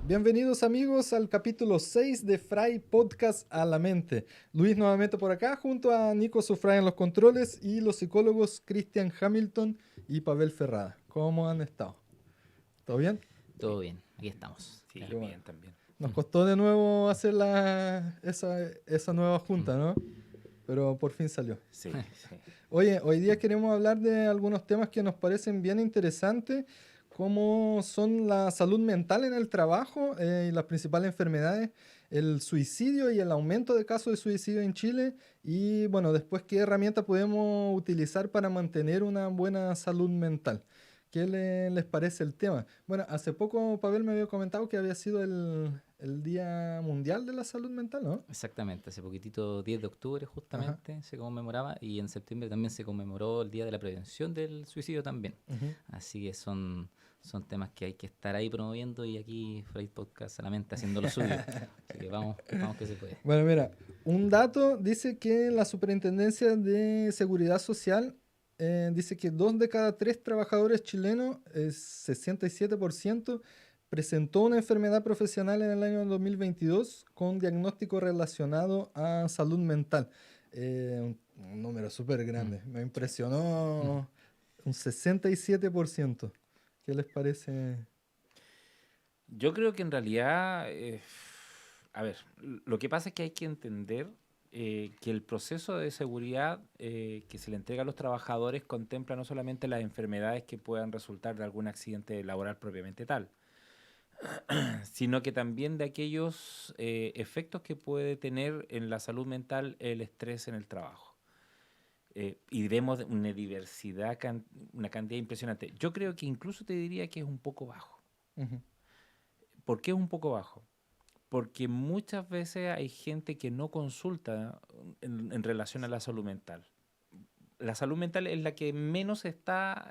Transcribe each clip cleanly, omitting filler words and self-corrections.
Bienvenidos amigos al capítulo 6 de Fray Podcast a la Mente. Luis nuevamente por acá junto a Nico Sufray en los controles y los psicólogos Christian Hamilton y Pavel Ferrada. ¿Cómo han estado? ¿Todo bien? Todo bien, aquí estamos. Sí, Qué bueno. bien también. Nos costó de nuevo hacer esa nueva junta, ¿no? Pero por fin salió. Sí, sí. Oye, hoy día queremos hablar de algunos temas que nos parecen bien interesantes, como son la salud mental en el trabajo y las principales enfermedades, el suicidio y el aumento de casos de suicidio en Chile, y bueno, después qué herramientas podemos utilizar para mantener una buena salud mental. ¿Qué les parece el tema? Bueno, hace poco Pavel me había comentado que había sido el Día Mundial de la Salud Mental, ¿no? Exactamente, hace poquitito, 10 de octubre Ajá. justamente, se conmemoraba y en septiembre también se conmemoró el Día de la Prevención del Suicidio también. Ujú. Así que son temas que hay que estar ahí promoviendo y aquí Fray Podcast solamente haciendo lo suyo. Así que vamos que se puede. Bueno, mira, un dato dice que la Superintendencia de Seguridad Social dice que 2 de cada 3 trabajadores chilenos, 67%, presentó una enfermedad profesional en el año 2022 con diagnóstico relacionado a salud mental. Un número súper grande. Me impresionó un 67%. ¿Qué les parece? Yo creo que en realidad, a ver, lo que pasa es que hay que entender que el proceso de seguridad que se le entrega a los trabajadores contempla no solamente las enfermedades que puedan resultar de algún accidente laboral propiamente tal, sino que también de aquellos efectos que puede tener en la salud mental el estrés en el trabajo. Y vemos una diversidad, una cantidad impresionante. Yo creo que incluso te diría que es un poco bajo. Ujú. ¿Por qué es un poco bajo? Porque muchas veces hay gente que no consulta en relación a la salud mental. La salud mental es la que menos está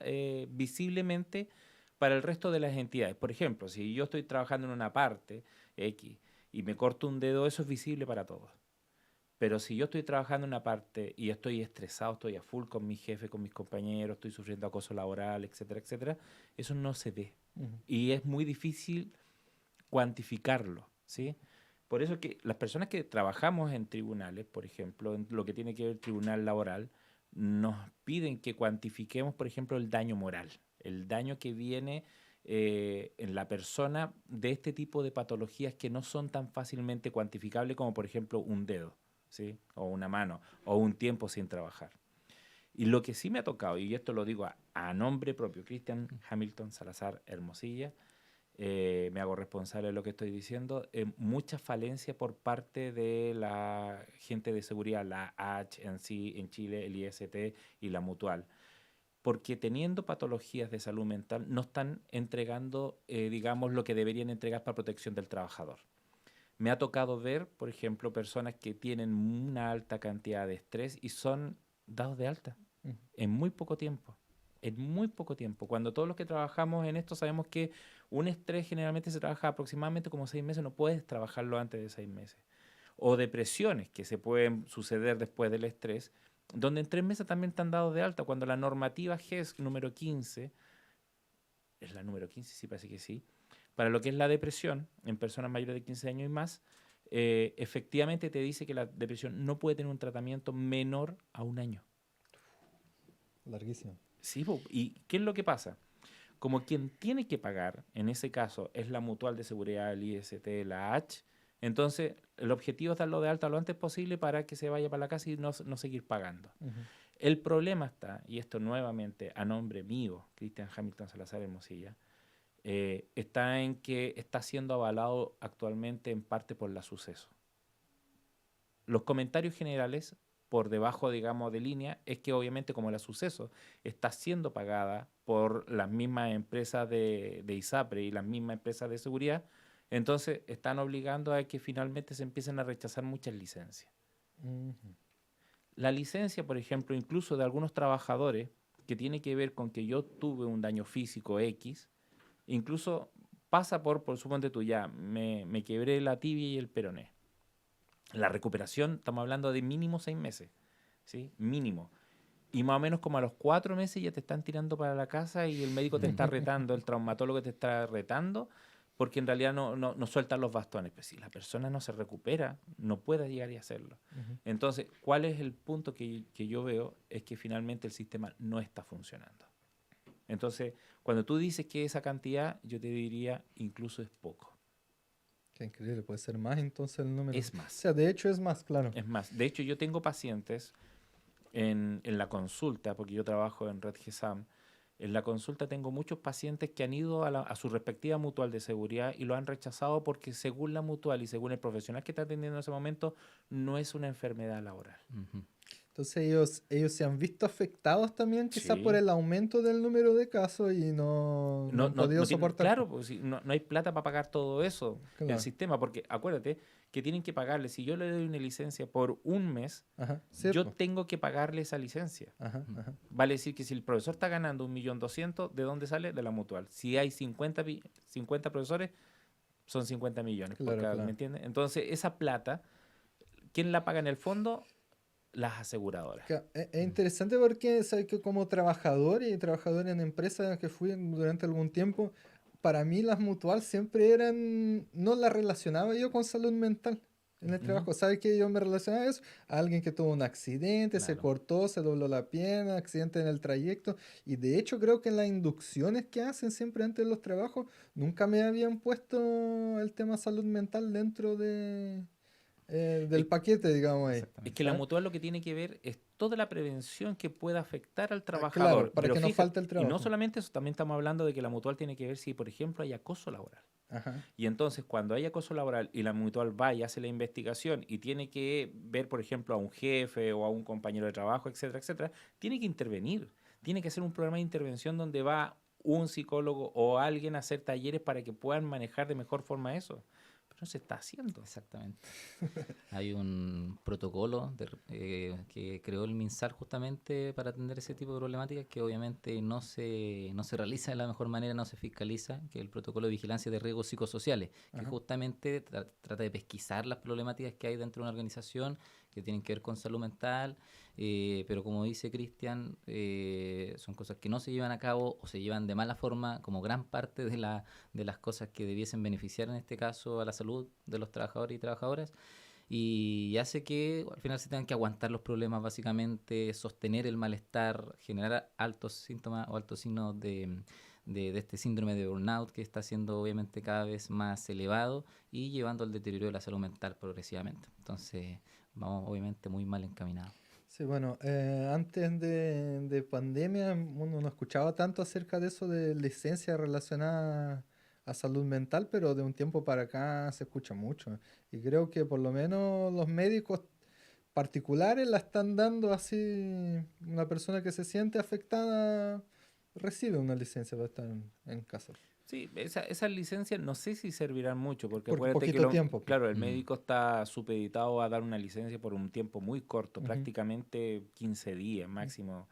visiblemente para el resto de las entidades. Por ejemplo, si yo estoy trabajando en una parte X y me corto un dedo, eso es visible para todos. Pero si yo estoy trabajando en una parte y estoy estresado, estoy a full con mi jefe, con mis compañeros, estoy sufriendo acoso laboral, etcétera, etcétera, eso no se ve. Ujú. Y es muy difícil cuantificarlo, ¿sí? Por eso que las personas que trabajamos en tribunales, por ejemplo, en lo que tiene que ver el tribunal laboral, nos piden que cuantifiquemos, por ejemplo, el daño moral, el daño que viene en la persona de este tipo de patologías que no son tan fácilmente cuantificables como, por ejemplo, un dedo, ¿sí? O una mano, o un tiempo sin trabajar. Y lo que sí me ha tocado, y esto lo digo a nombre propio, Christian Hamilton Salazar Hermosilla, me hago responsable de lo que estoy diciendo, mucha falencia por parte de la gente de seguridad, la H en sí, en Chile, el IST y la Mutual, porque teniendo patologías de salud mental no están entregando, digamos, lo que deberían entregar para protección del trabajador. Me ha tocado ver, por ejemplo, personas que tienen una alta cantidad de estrés y son dados de alta Ujú. en muy poco tiempo. En muy poco tiempo. Cuando todos los que trabajamos en esto sabemos que un estrés generalmente se trabaja aproximadamente como 6 meses, no puedes trabajarlo antes de 6 meses. O depresiones que se pueden suceder después del estrés, donde en 3 meses también están dados de alta, cuando la normativa GES número 15, es la número 15, sí parece que sí, para lo que es la depresión en personas mayores de 15 años y más, efectivamente te dice que la depresión no puede tener un tratamiento menor a un año. Larguísimo. Sí, ¿y qué es lo que pasa? Como quien tiene que pagar, en ese caso, es la Mutual de Seguridad, el IST, la H, entonces el objetivo es darlo de alta lo antes posible para que se vaya para la casa y no seguir pagando. Ujú. El problema está, y esto nuevamente a nombre mío, Christian Hamilton Salazar Hermosilla, está en que está siendo avalado actualmente en parte por la Suceso. Los comentarios generales por debajo, digamos, de línea, es que obviamente como la Suceso está siendo pagada por las mismas empresas de ISAPRE y las mismas empresas de seguridad, entonces están obligando a que finalmente se empiecen a rechazar muchas licencias. Ujú. La licencia, por ejemplo, incluso de algunos trabajadores, que tiene que ver con que yo tuve un daño físico X, incluso pasa por suponte tú ya, me quebré la tibia y el peroné. La recuperación, estamos hablando de mínimo 6 meses, ¿sí? Mínimo. Y más o menos como a los 4 meses ya te están tirando para la casa y el médico te está retando, el traumatólogo te está retando porque en realidad no sueltan los bastones. Pero si la persona no se recupera, no puede llegar y hacerlo. Entonces, ¿cuál es el punto que yo veo? Es que finalmente el sistema no está funcionando. Entonces, cuando tú dices que esa cantidad, yo te diría incluso es poco. Qué increíble, puede ser más entonces el número. Es más. O sea, de hecho es más, claro. Es más. De hecho, yo tengo pacientes en la consulta, porque yo trabajo en Red GESAM. En la consulta tengo muchos pacientes que han ido a su respectiva mutual de seguridad y lo han rechazado porque según la mutual y según el profesional que está atendiendo en ese momento, no es una enfermedad laboral. Entonces ellos se han visto afectados también quizás Sí. por el aumento del número de casos y no han podido soportar. Claro, pues, no hay plata para pagar todo eso, Claro. el sistema, porque acuérdate que tienen que pagarle. Si yo le doy una licencia por un mes, Ajá, sí, yo po. tengo que pagarle esa licencia. Ajá, ajá. Vale decir que si el profesor está ganando 1.200.000, ¿de dónde sale? De la mutual. Si hay 50 profesores, son 50 millones. Claro, por cada, claro. ¿me entiendes? Entonces, esa plata, ¿quién la paga en el fondo? Las aseguradoras. Es interesante porque sabes que como trabajador y trabajador en empresas que fui durante algún tiempo, para mí las mutual siempre eran, no las relacionaba yo con salud mental en el trabajo. ¿Sabes que yo me relacionaba a eso? A alguien que tuvo un accidente, se Claro. cortó, se dobló la pierna, accidente en el trayecto. Y de hecho creo que en las inducciones que hacen siempre antes de los trabajos, nunca me habían puesto el tema salud mental dentro del paquete, digamos ahí. Es que la ¿sabes? mutual lo que tiene que ver es toda la prevención que pueda afectar al Claro, trabajador. para Pero que no fíjate, falte el y trabajo. no solamente eso, también estamos hablando de que la mutual tiene que ver si, por ejemplo, hay acoso laboral. Ajá. Y entonces, cuando hay acoso laboral y la mutual va y hace la investigación y tiene que ver, por ejemplo, a un jefe o a un compañero de trabajo, etcétera, etcétera, tiene que intervenir. Tiene que hacer un programa de intervención donde va un psicólogo o alguien a hacer talleres para que puedan manejar de mejor forma eso. Pero no se está haciendo. Exactamente. Hay un protocolo que creó el MinSal justamente para atender ese tipo de problemáticas que obviamente no se realiza de la mejor manera, no se fiscaliza, que es el protocolo de vigilancia de riesgos psicosociales, que Ajá. justamente trata de pesquisar las problemáticas que hay dentro de una organización que tienen que ver con salud mental, pero como dice Cristian, son cosas que no se llevan a cabo o se llevan de mala forma, como gran parte de las cosas que debiesen beneficiar en este caso a la salud de los trabajadores y trabajadoras, y hace que al final se tengan que aguantar los problemas, básicamente sostener el malestar, generar altos síntomas o altos signos de este síndrome de burnout que está siendo obviamente cada vez más elevado y llevando al deterioro de la salud mental progresivamente. Entonces vamos obviamente muy mal encaminados. Sí, bueno, antes de pandemia uno no escuchaba tanto acerca de eso de licencia relacionada a salud mental, pero de un tiempo para acá se escucha mucho. Y creo que por lo menos los médicos particulares la están dando así, una persona que se siente afectada recibe una licencia para estar en casa. Sí, esas licencias no sé si servirán mucho, porque Porque acuérdate que poquito tiempo, pues. claro, el médico está supeditado a dar una licencia por un tiempo muy corto, Ujú. prácticamente 15 días máximo,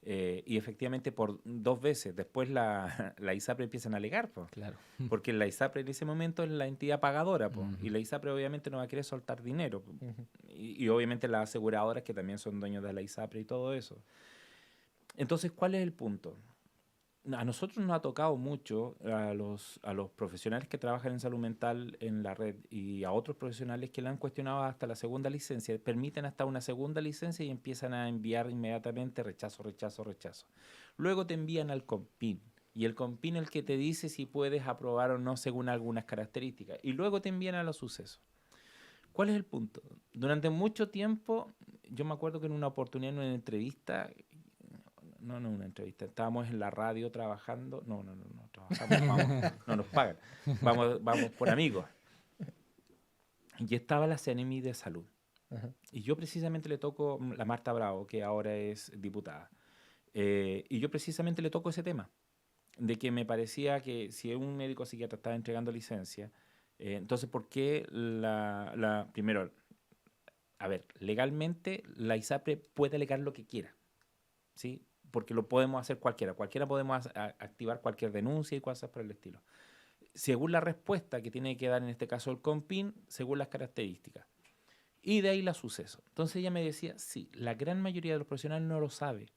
y efectivamente por 2 veces. Después la ISAPRE empiezan a alegar, pues, Claro. porque la ISAPRE en ese momento es la entidad pagadora, pues, y Ujú. la ISAPRE obviamente no va a querer soltar dinero, po. Ujú. Y obviamente las aseguradoras que también son dueños de la ISAPRE y todo eso. Entonces, ¿cuál es el punto? A nosotros nos ha tocado mucho a los profesionales que trabajan en salud mental en la red y a otros profesionales que le han cuestionado hasta la segunda licencia, permiten hasta una segunda licencia y empiezan a enviar inmediatamente rechazo, rechazo, rechazo. Luego te envían al COMPIN y el COMPIN es el que te dice si puedes aprobar o no según algunas características y luego te envían a los sucesos. ¿Cuál es el punto? Durante mucho tiempo, yo me acuerdo que en una oportunidad, en una entrevista, no una entrevista, estábamos en la radio trabajando, no trabajamos, vamos, no nos pagan, vamos por amigos. Y estaba la CNMI de salud. Ajá. Y yo precisamente le toco, la Marta Bravo, que ahora es diputada, y yo precisamente le toco ese tema, de que me parecía que si un médico psiquiatra estaba entregando licencia, entonces, ¿por qué primero, a ver, legalmente la ISAPRE puede alegar lo que quiera, ¿sí? Porque lo podemos hacer cualquiera podemos activar cualquier denuncia y cosas por el estilo. Según la respuesta que tiene que dar en este caso el COMPIN, según las características. Y de ahí la suceso. Entonces ella me decía, sí, la gran mayoría de los profesionales no lo sabe,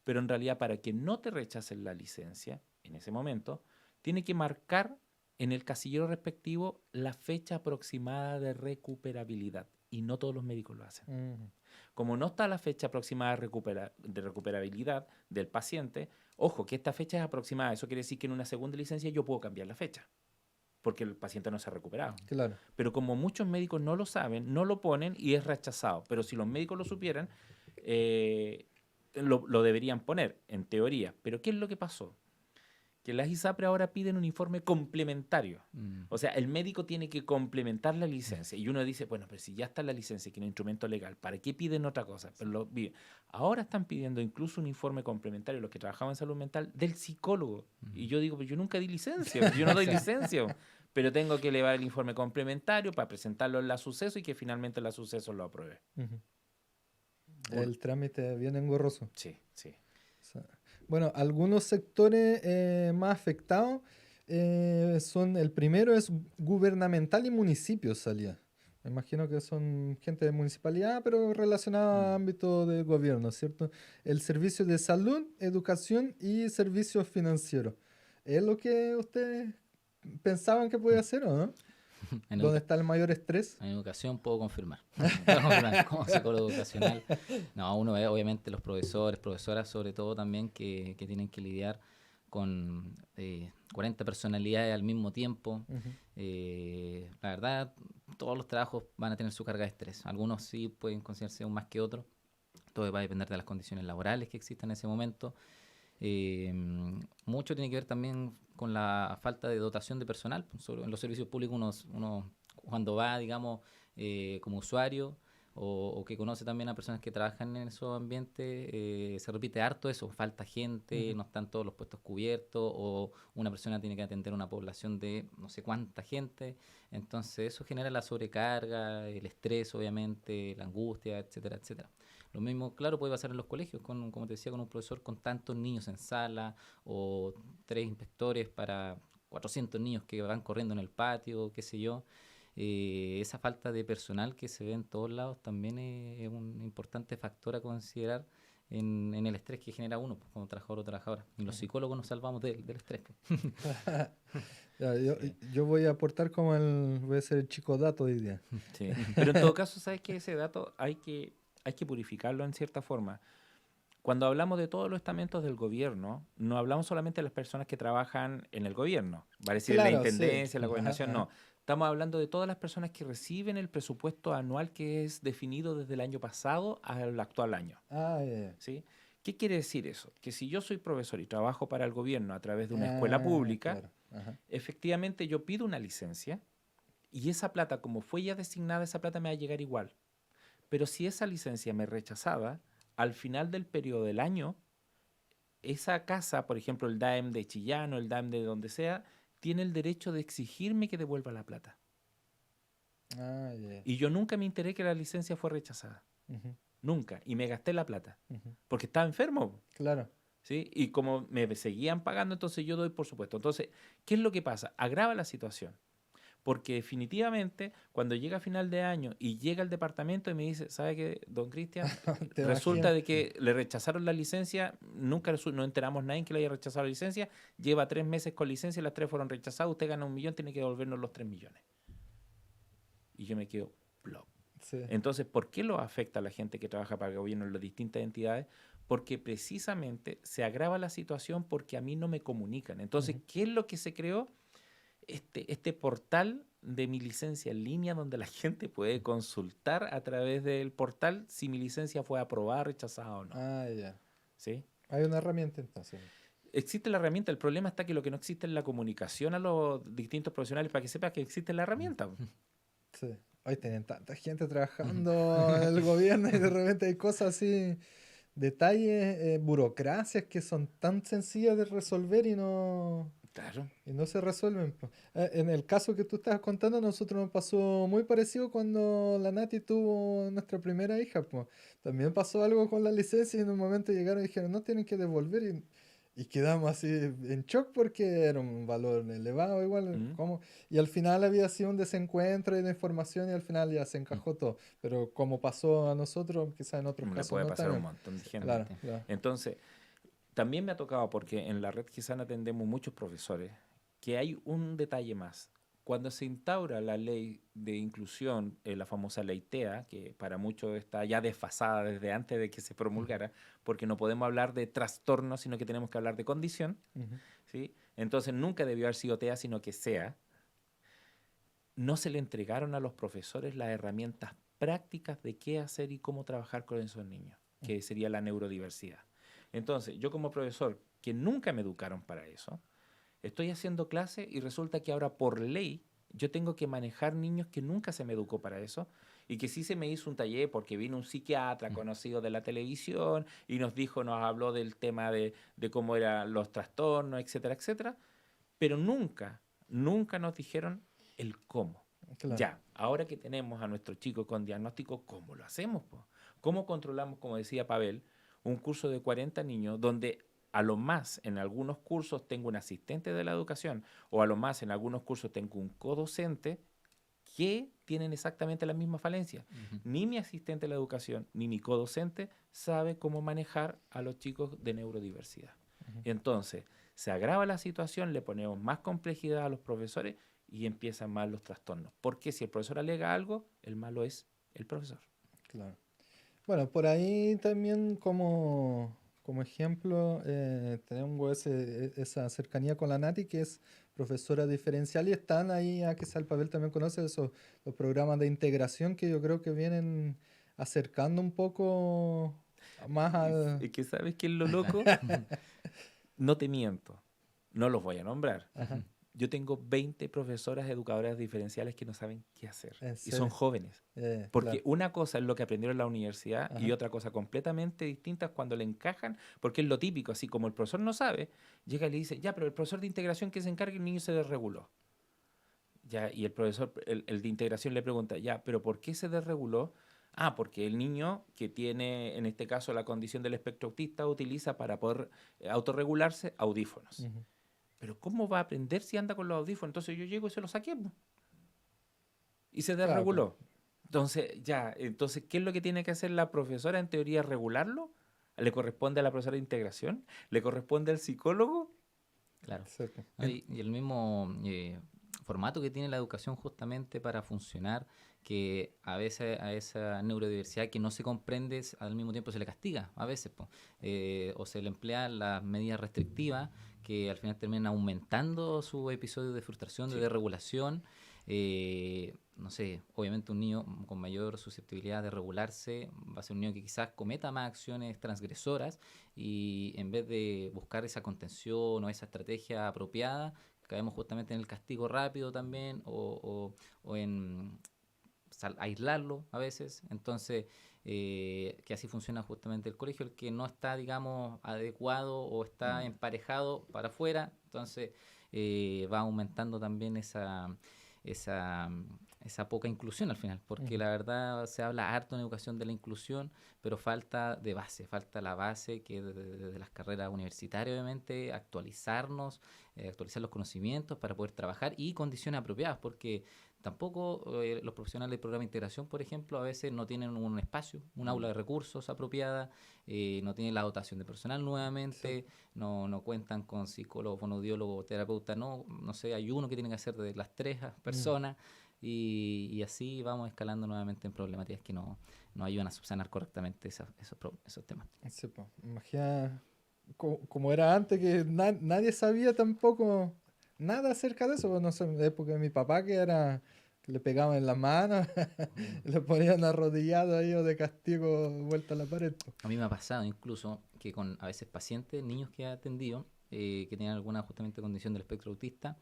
pero en realidad para que no te rechacen la licencia, en ese momento, tiene que marcar en el casillero respectivo la fecha aproximada de recuperabilidad. Y no todos los médicos lo hacen. Como no está la fecha aproximada de recuperabilidad del paciente, ojo, que esta fecha es aproximada. Eso quiere decir que en una segunda licencia yo puedo cambiar la fecha, porque el paciente no se ha recuperado. Claro. Pero como muchos médicos no lo saben, no lo ponen y es rechazado. Pero si los médicos lo supieran, lo deberían poner, en teoría. Pero ¿qué es lo que pasó? Que las ISAPRE ahora piden un informe complementario. O sea, el médico tiene que complementar la licencia. Y uno dice, bueno, pero si ya está la licencia, que es un instrumento legal, ¿para qué piden otra cosa? Pero ahora están pidiendo incluso un informe complementario, los que trabajaban en salud mental, del psicólogo. Y yo digo, pues yo nunca di licencia, yo no doy licencia, pero tengo que elevar el informe complementario para presentarlo en la suceso y que finalmente la suceso lo apruebe. El trámite bien engorroso. Sí, sí. Bueno, algunos sectores más afectados son, el primero es gubernamental y municipios, salía. Me imagino que son gente de municipalidad, pero relacionada a ámbito de gobierno, ¿cierto? El servicio de salud, educación y servicios financieros. ¿Es lo que ustedes pensaban que podía hacer o no? ¿Dónde está el mayor estrés? En educación puedo confirmar. Puedo confirmar como psicólogo educacional. No, uno ve obviamente los profesores, profesoras sobre todo también que tienen que lidiar con 40 personalidades al mismo tiempo. La verdad, todos los trabajos van a tener su carga de estrés. Algunos sí pueden considerarse aún más que otros. Todo va a depender de las condiciones laborales que existan en ese momento. Mucho tiene que ver también con la falta de dotación de personal. En los servicios públicos uno cuando va, digamos, como usuario o que conoce también a personas que trabajan en esos ambientes, se repite harto eso, falta gente, no están todos los puestos cubiertos o una persona tiene que atender una población de no sé cuánta gente, entonces eso genera la sobrecarga, el estrés obviamente, la angustia, etcétera, etcétera. Lo mismo, claro, puede pasar en los colegios, como te decía, con un profesor con tantos niños en sala o 3 inspectores para 400 niños que van corriendo en el patio, qué sé yo. Esa falta de personal que se ve en todos lados también es un importante factor a considerar en el estrés que genera uno como trabajador o trabajadora. Y los psicólogos nos salvamos del estrés. Yo voy a aportar voy a ser el chico dato hoy día. Sí. Pero en todo caso, ¿sabes qué? Ese dato hay que purificarlo en cierta forma. Cuando hablamos de todos los estamentos del gobierno, no hablamos solamente de las personas que trabajan en el gobierno, va a decir Claro, la intendencia, sí. la gobernación, Ajá. no. Estamos hablando de todas las personas que reciben el presupuesto anual que es definido desde el año pasado al actual año. ¿Sí? ¿Qué quiere decir eso? Que si yo soy profesor y trabajo para el gobierno a través de una escuela pública, claro. efectivamente yo pido una licencia y esa plata, como fue ya designada, esa plata me va a llegar igual. Pero si esa licencia me es rechazada, al final del periodo del año, esa casa, por ejemplo, el DAEM de Chillán o el DAEM de donde sea, tiene el derecho de exigirme que devuelva la plata. Y yo nunca me enteré que la licencia fue rechazada. Nunca. Y me gasté la plata. Porque estaba enfermo. Claro. ¿Sí? Y como me seguían pagando, entonces yo doy por supuesto. Entonces, ¿qué es lo que pasa? Agrava la situación. Porque definitivamente, cuando llega a final de año y llega al departamento y me dice, ¿sabe qué, don Cristian? Resulta de que le rechazaron la licencia, nunca no enteramos nadie que le haya rechazado la licencia, lleva 3 meses con licencia, las 3 fueron rechazadas, usted gana 1 millón, tiene que devolvernos los 3 millones. Y yo me quedo, plop. Sí. Entonces, ¿por qué lo afecta a la gente que trabaja para el gobierno en las distintas entidades? Porque precisamente se agrava la situación porque a mí no me comunican. Entonces, ¿qué es lo que se creó? Este portal de mi licencia en línea donde la gente puede consultar a través del portal si mi licencia fue aprobada, rechazada o no. ¿Sí? Hay una herramienta entonces. Existe la herramienta, el problema está que lo que no existe es la comunicación a los distintos profesionales para que sepan que existe la herramienta. Sí. Hoy tienen tanta gente trabajando en el gobierno y de repente hay cosas así, detalles, burocracias que son tan sencillas de resolver y no se resuelven. En el caso que tú estás contando, a nosotros nos pasó muy parecido cuando la Nati tuvo nuestra primera hija. También pasó algo con la licencia y en un momento llegaron y dijeron, no, tienen que devolver. Y quedamos así en shock porque era un valor elevado igual. Y al final había sido un desencuentro de información y al final ya se encajó todo. Pero como pasó a nosotros, quizás en otros casos puede no pasar a un también. montón de gente. Claro. Entonces, también me ha tocado, porque en la red Gisana atendemos muchos profesores que hay un detalle más. Cuando se instaura la ley de inclusión, la famosa ley TEA, que para muchos está ya desfasada desde antes de que se promulgara, porque no podemos hablar de trastorno, sino que tenemos que hablar de condición, Ujú. ¿sí? Entonces nunca debió haber sido TEA, sino que SEA. No se le entregaron a los profesores las herramientas prácticas de qué hacer y cómo trabajar con esos niños, que sería la neurodiversidad. Entonces, yo como profesor, que nunca me educaron para eso, estoy haciendo clase y resulta que ahora por ley yo tengo que manejar niños que nunca se me educó para eso y que sí se me hizo un taller porque vino un psiquiatra conocido de la televisión y nos habló del tema de cómo eran los trastornos, etcétera, etcétera, pero nunca nos dijeron el cómo. Claro. Ya, ahora que tenemos a nuestros chicos con diagnóstico, ¿cómo lo hacemos, po? ¿Cómo controlamos, como decía Pavel, un curso de 40 niños donde a lo más en algunos cursos tengo un asistente de la educación o a lo más en algunos cursos tengo un codocente que tienen exactamente la misma falencia? Ni mi asistente de la educación ni mi codocente sabe cómo manejar a los chicos de neurodiversidad. Entonces, se agrava la situación, le ponemos más complejidad a los profesores y empiezan mal los trastornos. Porque si el profesor alega algo, el malo es el profesor. Claro. Bueno, por ahí también como ejemplo tenemos esa cercanía con la Nati, que es profesora diferencial, y están ahí, a que sea el papel también conoce esos los programas de integración que yo creo que vienen acercando un poco más al... Es que ¿sabes qué es lo loco? No te miento, no los voy a nombrar. Ajá, Yo tengo 20 profesoras educadoras diferenciales que no saben qué hacer. en Y son serio. jóvenes. Porque Claro. una cosa es lo que aprendieron en la universidad y Ajá. otra cosa completamente distinta es cuando le encajan, porque es lo típico, así como el profesor no sabe, llega y le dice, ya, pero el profesor de integración que se encargue, el niño se desreguló. Ya, y el profesor, el de integración le pregunta, ya, pero ¿por qué se desreguló? Ah, porque el niño que tiene, en este caso, la condición del espectro autista, utiliza para poder autorregularse audífonos. Ujú. Pero ¿cómo va a aprender si anda con los audífonos? Entonces yo llego y se los saqué, po, y se Claro, pues. desreguló. Entonces, ya, entonces, ¿qué es lo que tiene que hacer la profesora? En teoría, regularlo. ¿Le corresponde a la profesora de integración? ¿Le corresponde al psicólogo? Claro. Sí, pues. ¿No? Y el mismo formato que tiene la educación justamente para funcionar, que a veces a esa neurodiversidad que no se comprende, al mismo tiempo se le castiga, a veces, po. O se le emplean las medidas restrictivas que al final terminan aumentando su episodio de frustración, de Sí. desregulación. No sé, obviamente un niño con mayor susceptibilidad de regularse va a ser un niño que quizás cometa más acciones transgresoras y en vez de buscar esa contención o esa estrategia apropiada, caemos justamente en el castigo rápido también o en aislarlo a veces. Entonces, que así funciona justamente el colegio, el que no está, digamos, adecuado o está emparejado para afuera, entonces va aumentando también esa, esa poca inclusión al final, porque Ujú. la verdad se habla harto en educación de la inclusión, pero falta de base, falta la base que desde las carreras universitarias obviamente actualizarnos, actualizar los conocimientos para poder trabajar y condiciones apropiadas, porque tampoco los profesionales del programa de integración, por ejemplo, a veces no tienen un espacio, un aula de recursos apropiada, no tienen la dotación de personal Sí. nuevamente, no cuentan con psicólogo, fonoaudiólogo, terapeuta, no sé, hay uno que tiene que hacer de las tres Mm. personas y así vamos escalando nuevamente en problemáticas que no ayudan a subsanar correctamente esos temas. Sí, pues. Imagina como era antes, que nadie sabía tampoco nada acerca de eso. Pues, no sé, en la época de mi papá, que era que le pegaban en las manos, le ponían arrodillado ahí o de castigo vuelta a la pared, pues. A mí me ha pasado incluso que con a veces pacientes, niños que he atendido, que tienen alguna justamente condición del espectro autista,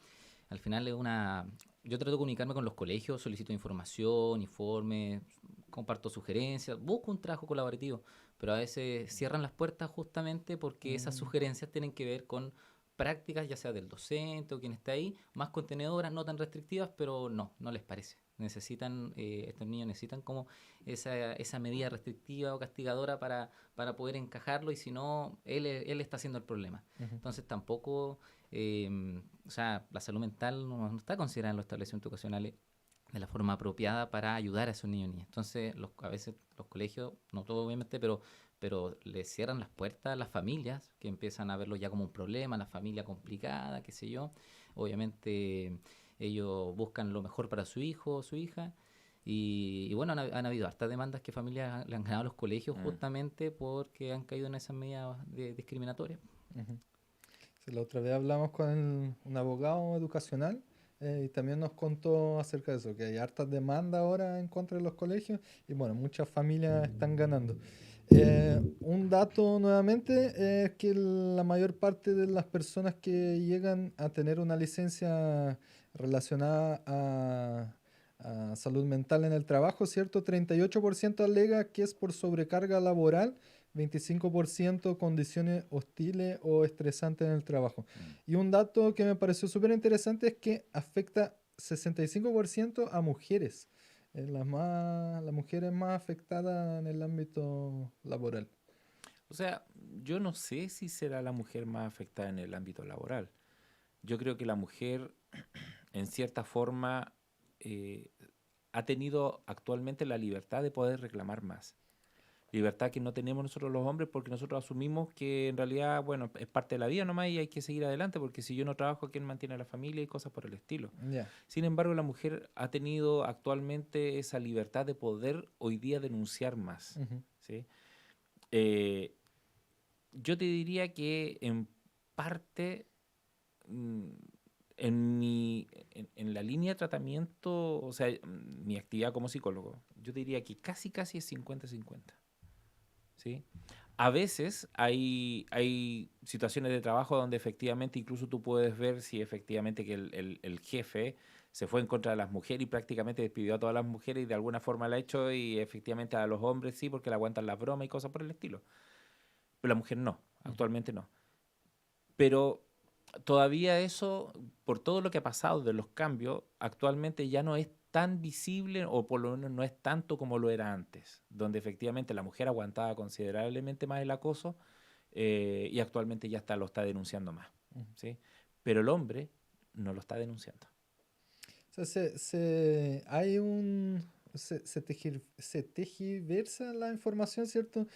al final es una... Yo trato de comunicarme con los colegios, solicito información, informes, comparto sugerencias, busco un trabajo colaborativo, pero a veces cierran las puertas justamente porque esas Mm. sugerencias tienen que ver con prácticas, ya sea del docente o quien está ahí, más contenedoras, no tan restrictivas, pero no les parece. Necesitan, estos niños necesitan como esa medida restrictiva o castigadora para poder encajarlo y si no, él está haciendo el problema. Ujú. Entonces tampoco, o sea, la salud mental no está considerada en los establecimientos educacionales de la forma apropiada para ayudar a esos niños y niñas. Entonces, a veces los colegios, no todo obviamente, pero le cierran las puertas a las familias que empiezan a verlo ya como un problema, la familia complicada, qué sé yo, obviamente ellos buscan lo mejor para su hijo o su hija. Y bueno, han habido hartas demandas que familias le han ganado a los colegios justamente porque han caído en esas medidas discriminatorias. Ujú. Sí, la otra vez hablamos con un abogado educacional y también nos contó acerca de eso, que hay hartas demandas ahora en contra de los colegios y bueno, muchas familias están ganando. Un dato nuevamente es que la mayor parte de las personas que llegan a tener una licencia relacionada a salud mental en el trabajo, ¿cierto? 38% alega que es por sobrecarga laboral, 25% condiciones hostiles o estresantes en el trabajo. Y un dato que me pareció súper interesante es que afecta 65% a mujeres. Las mujeres más afectadas en el ámbito laboral. O sea, yo no sé si será la mujer más afectada en el ámbito laboral. Yo creo que la mujer, en cierta forma, ha tenido actualmente la libertad de poder reclamar más. Libertad que no tenemos nosotros los hombres porque nosotros asumimos que en realidad, bueno, es parte de la vida nomás y hay que seguir adelante porque si yo no trabajo, ¿quién mantiene a la familia y cosas por el estilo? Ya. Sin embargo, la mujer ha tenido actualmente esa libertad de poder hoy día denunciar más, Ujú. ¿sí? Yo te diría que en parte, mm, en la línea de tratamiento, o sea, mi actividad como psicólogo, yo te diría que casi es 50-50, ¿sí? A veces hay situaciones de trabajo donde efectivamente incluso tú puedes ver si efectivamente que el jefe se fue en contra de las mujeres y prácticamente despidió a todas las mujeres y de alguna forma la ha hecho y efectivamente a los hombres sí porque le aguantan las bromas y cosas por el estilo. Pero la mujer no, actualmente no. Pero todavía eso, por todo lo que ha pasado de los cambios, actualmente ya no es tan visible o por lo menos no es tanto como lo era antes, donde efectivamente la mujer aguantaba considerablemente más el acoso y actualmente ya lo está denunciando más, ¿sí? Pero el hombre no lo está denunciando. O sea, se tejiversa la información, ¿cierto?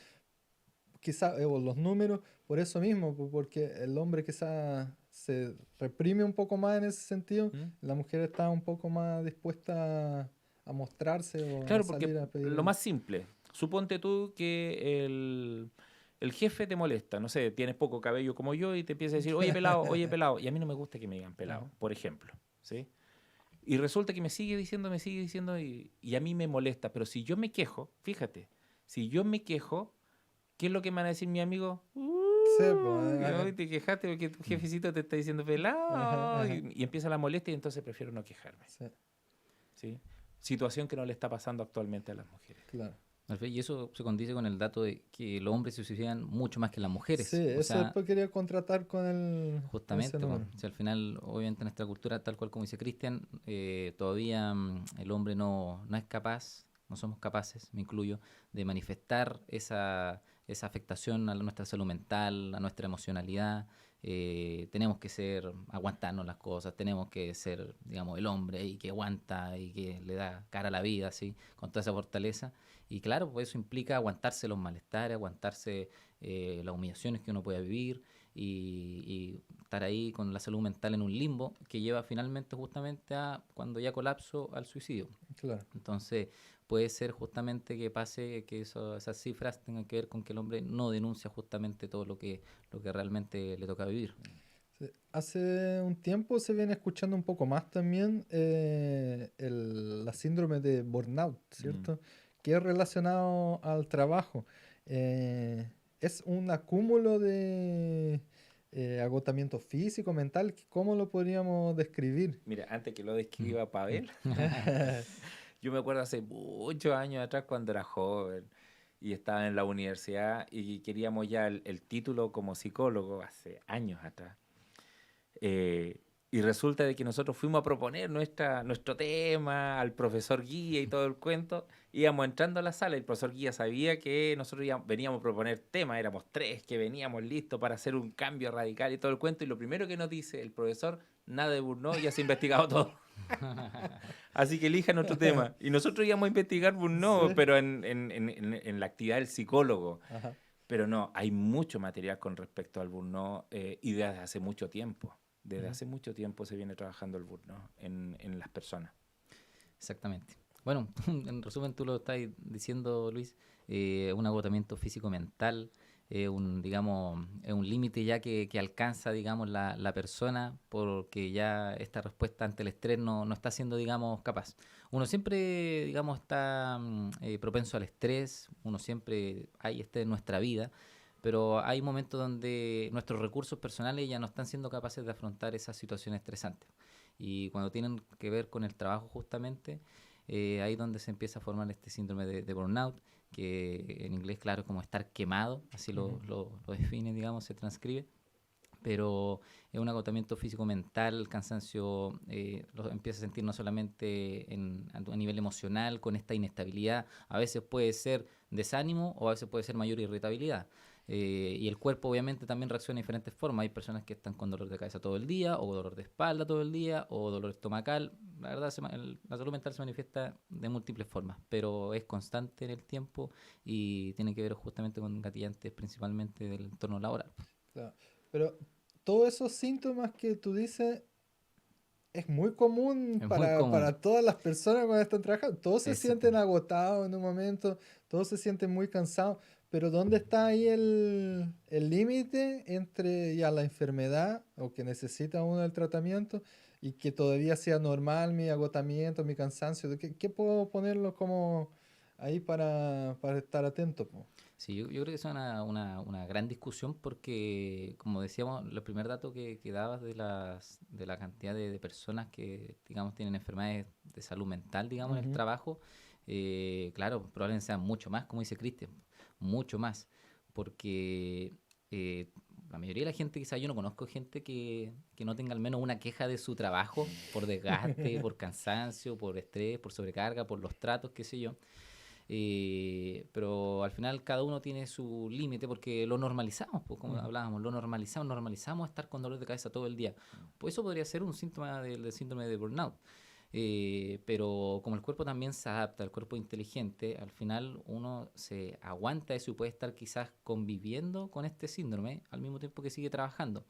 Quizá, o los números, por eso mismo, porque el hombre quizá se reprime un poco más en ese sentido, ¿Mm? la mujer está un poco más dispuesta a mostrarse o a Claro, porque salir a pedir. lo más simple, suponte tú que el jefe te molesta, no sé, tienes poco cabello como yo y te empieza a decir, oye pelado, y a mí no me gusta que me digan pelado, Ajá. por ejemplo, ¿sí? Y resulta que me sigue diciendo y a mí me molesta, pero si yo me quejo, fíjate, si yo me quejo, ¿qué es lo que me van a decir mi amigo? Sí, pues, Que hoy te quejaste porque tu jefecito te está diciendo ajá, pelado ajá, y empieza la molestia y entonces prefiero no quejarme, sí, ¿sí? Situación que no le está pasando actualmente a las mujeres. claro. Y eso se condice con el dato de que los hombres se suicidan mucho más que las Sí, mujeres. O eso sea, después quería contratar con ese justamente, po, número. si al final, obviamente, nuestra cultura, tal cual como dice Cristian, todavía el hombre no es capaz, no somos capaces, me incluyo, de manifestar esa afectación a nuestra salud mental, a nuestra emocionalidad. Tenemos que aguantarnos las cosas, tenemos que ser, digamos, el hombre y que aguanta y que le da cara a la vida, así, con toda esa fortaleza. Y claro, pues eso implica aguantarse los malestares, aguantarse las humillaciones que uno pueda vivir y estar ahí con la salud mental en un limbo que lleva finalmente justamente a, cuando ya colapso, al suicidio. Claro. Entonces puede ser justamente que pase que esas cifras tengan que ver con que el hombre no denuncia justamente todo lo que realmente le toca vivir. Sí. Hace un tiempo se viene escuchando un poco más también la síndrome de burnout, ¿cierto? Que es relacionado al trabajo. Es un acúmulo de agotamiento físico, mental. ¿Cómo lo podríamos describir? Mira, antes que lo describa Pavel, yo me acuerdo hace muchos años atrás cuando era joven y estaba en la universidad y queríamos ya el título como psicólogo hace años atrás. Eh, y resulta de que nosotros fuimos a proponer nuestro tema al profesor guía y todo el cuento. Íbamos entrando a la sala y el profesor guía sabía que nosotros veníamos a proponer temas, éramos 3 que veníamos listos para hacer un cambio radical y todo el cuento. Y lo primero que nos dice el profesor, nada de Burnout, ya se ha investigado todo. Así que elijan otro tema. Y nosotros íbamos a investigar Burnout, Sí. pero en la actividad del psicólogo. Ajá. Pero no, hay mucho material con respecto al Burnout y desde hace mucho tiempo. Desde hace mucho tiempo se viene trabajando el burnout en las personas. Exactamente. Bueno, en resumen, tú lo estás diciendo, Luis, un agotamiento físico-mental, digamos, un límite ya que alcanza, digamos, la persona porque ya esta respuesta ante el estrés no está siendo, digamos, capaz. Uno siempre, digamos, está propenso al estrés, uno siempre hay estrés en nuestra vida, pero hay momentos donde nuestros recursos personales ya no están siendo capaces de afrontar esas situaciones estresantes. Y cuando tienen que ver con el trabajo justamente, ahí donde se empieza a formar este síndrome de burnout, que en inglés, claro, es como estar quemado, así lo define, digamos, se transcribe, pero es un agotamiento físico-mental, cansancio, lo empieza a sentir no solamente a nivel emocional, con esta inestabilidad, a veces puede ser desánimo o a veces puede ser mayor irritabilidad. Y el cuerpo obviamente también reacciona de diferentes formas. Hay personas que están con dolor de cabeza todo el día, o dolor de espalda todo el día, o dolor estomacal. La verdad, la salud mental se manifiesta de múltiples formas, pero es constante en el tiempo y tiene que ver justamente con gatillantes principalmente del entorno laboral. Claro. Pero todos esos síntomas que tú dices es muy común Es muy común. para todas las personas cuando están trabajando. Todos se sienten Exactamente. agotados en un momento, todos se sienten muy cansados, pero ¿dónde está ahí el límite entre ya la enfermedad o que necesita uno el tratamiento y que todavía sea normal mi agotamiento, mi cansancio? ¿Qué puedo ponerlo como ahí para estar atento, po? Sí, yo creo que es una gran discusión porque, como decíamos, el primer dato que dabas de la cantidad de personas que, digamos, tienen enfermedades de salud mental, digamos, en el Ujú. trabajo, claro, probablemente sean mucho más, como dice Cristian, mucho más, porque la mayoría de la gente, quizás yo no conozco gente que no tenga al menos una queja de su trabajo por desgaste, por cansancio, por estrés, por sobrecarga, por los tratos, qué sé yo. Pero al final cada uno tiene su límite porque lo normalizamos, pues, como Ujú. hablábamos, normalizamos estar con dolor de cabeza todo el día. Pues eso podría ser un síntoma del síndrome de burnout. Pero como el cuerpo también se adapta, el cuerpo inteligente, al final uno se aguanta eso y puede estar quizás conviviendo con este síndrome al mismo tiempo que sigue trabajando.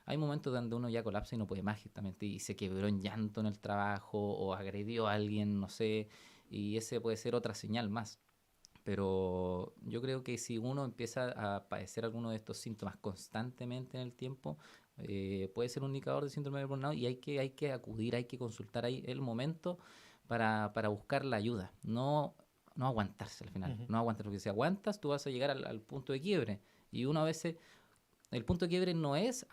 Hay momentos donde uno ya colapsa y no puede más justamente y se quebró en llanto en el trabajo o agredió a alguien, no sé, y ese puede ser otra señal más. Pero yo creo que si uno empieza a padecer alguno de estos síntomas constantemente en el tiempo, puede ser un indicador de síndrome de burnout y hay que acudir, hay que consultar ahí el momento para buscar la ayuda. No aguantarse al final, Ujú. no aguantar, porque si aguantas tú vas a llegar al punto de quiebre. Y uno a veces, el punto de quiebre no es,